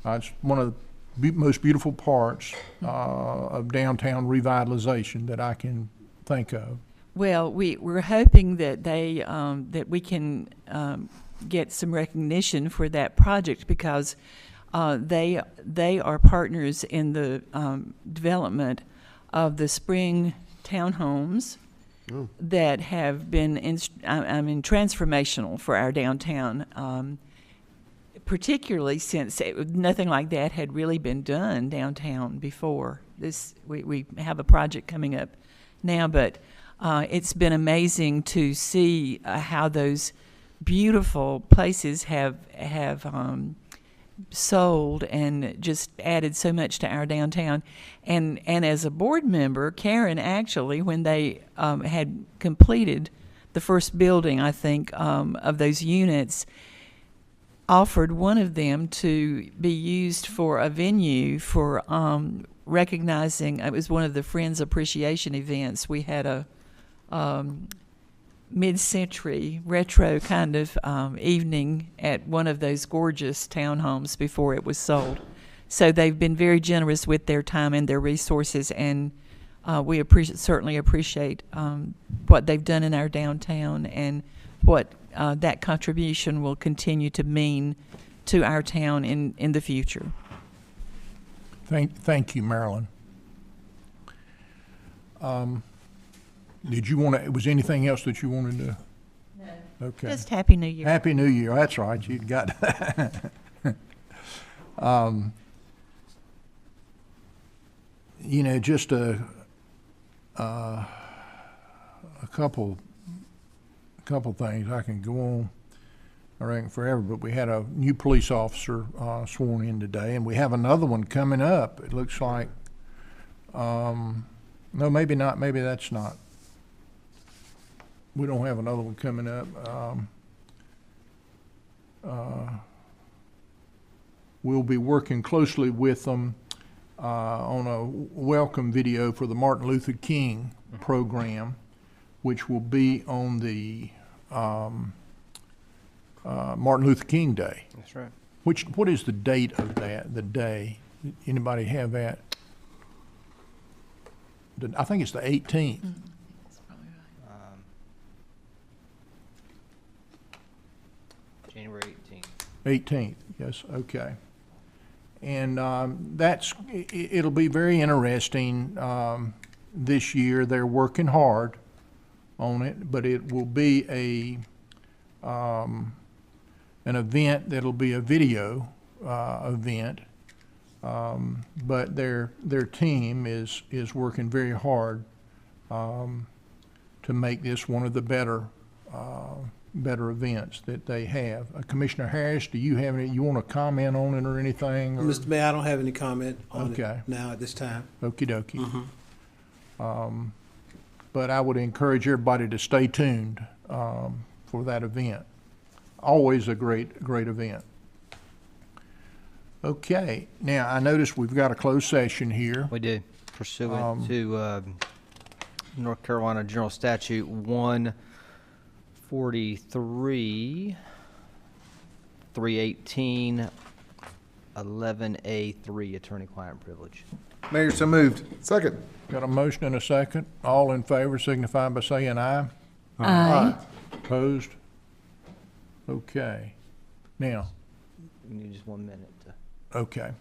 it's one of the most beautiful parts of downtown revitalization that I can think of. Well, we're hoping that that we can get some recognition for that project, because they are partners in the development of the spring townhomes that have been transformational for our downtown. Particularly since nothing like that had really been done downtown before. We have a project coming up now, but it's been amazing to see how those beautiful places have sold and just added so much to our downtown. And as a board member, Karen actually, when they had completed the first building, I think, of those units, offered one of them to be used for a venue for recognizing. It was one of the Friends Appreciation events. We had a mid-century retro kind of evening at one of those gorgeous townhomes before it was sold. So they've been very generous with their time and their resources, and we certainly appreciate what they've done in our downtown and what that contribution will continue to mean to our town in the future. Thank you, Marilyn. Did you want to? Was anything else that you wanted to? No. Okay. Just Happy New Year. Happy New Year. That's right. You got that. Just a couple things. I can go on, I reckon, forever, but we had a new police officer sworn in today, and we have another one coming up. It looks like, no, maybe not. Maybe that's not. We don't have another one coming up. We'll be working closely with them on a welcome video for the Martin Luther King program, which will be on the Martin Luther King Day. That's right. What is the date of that, the day? Anybody have that? I think it's the 18th. That's probably right. January 18th. 18th, yes, okay. And it'll be very interesting this year. They're working hard on it, but it will be an event that'll be a video event. But their team is working very hard to make this one of the better events that they have. Commissioner Harris, do you have any? You want to comment on it or anything? Or? Mr. Mayor, I don't have any comment on Okay. it now at this time. Okie dokie. But I would encourage everybody to stay tuned for that event. Always a great event. Okay, now I notice we've got a closed session here. We do, pursuant to North Carolina General Statute 143, 318, 11A3, attorney-client privilege. Mayor, so moved. Second. Got a motion and a second. All in favor signify by saying aye. Aye. Opposed? Okay. Now, You need just 1 minute to. okay.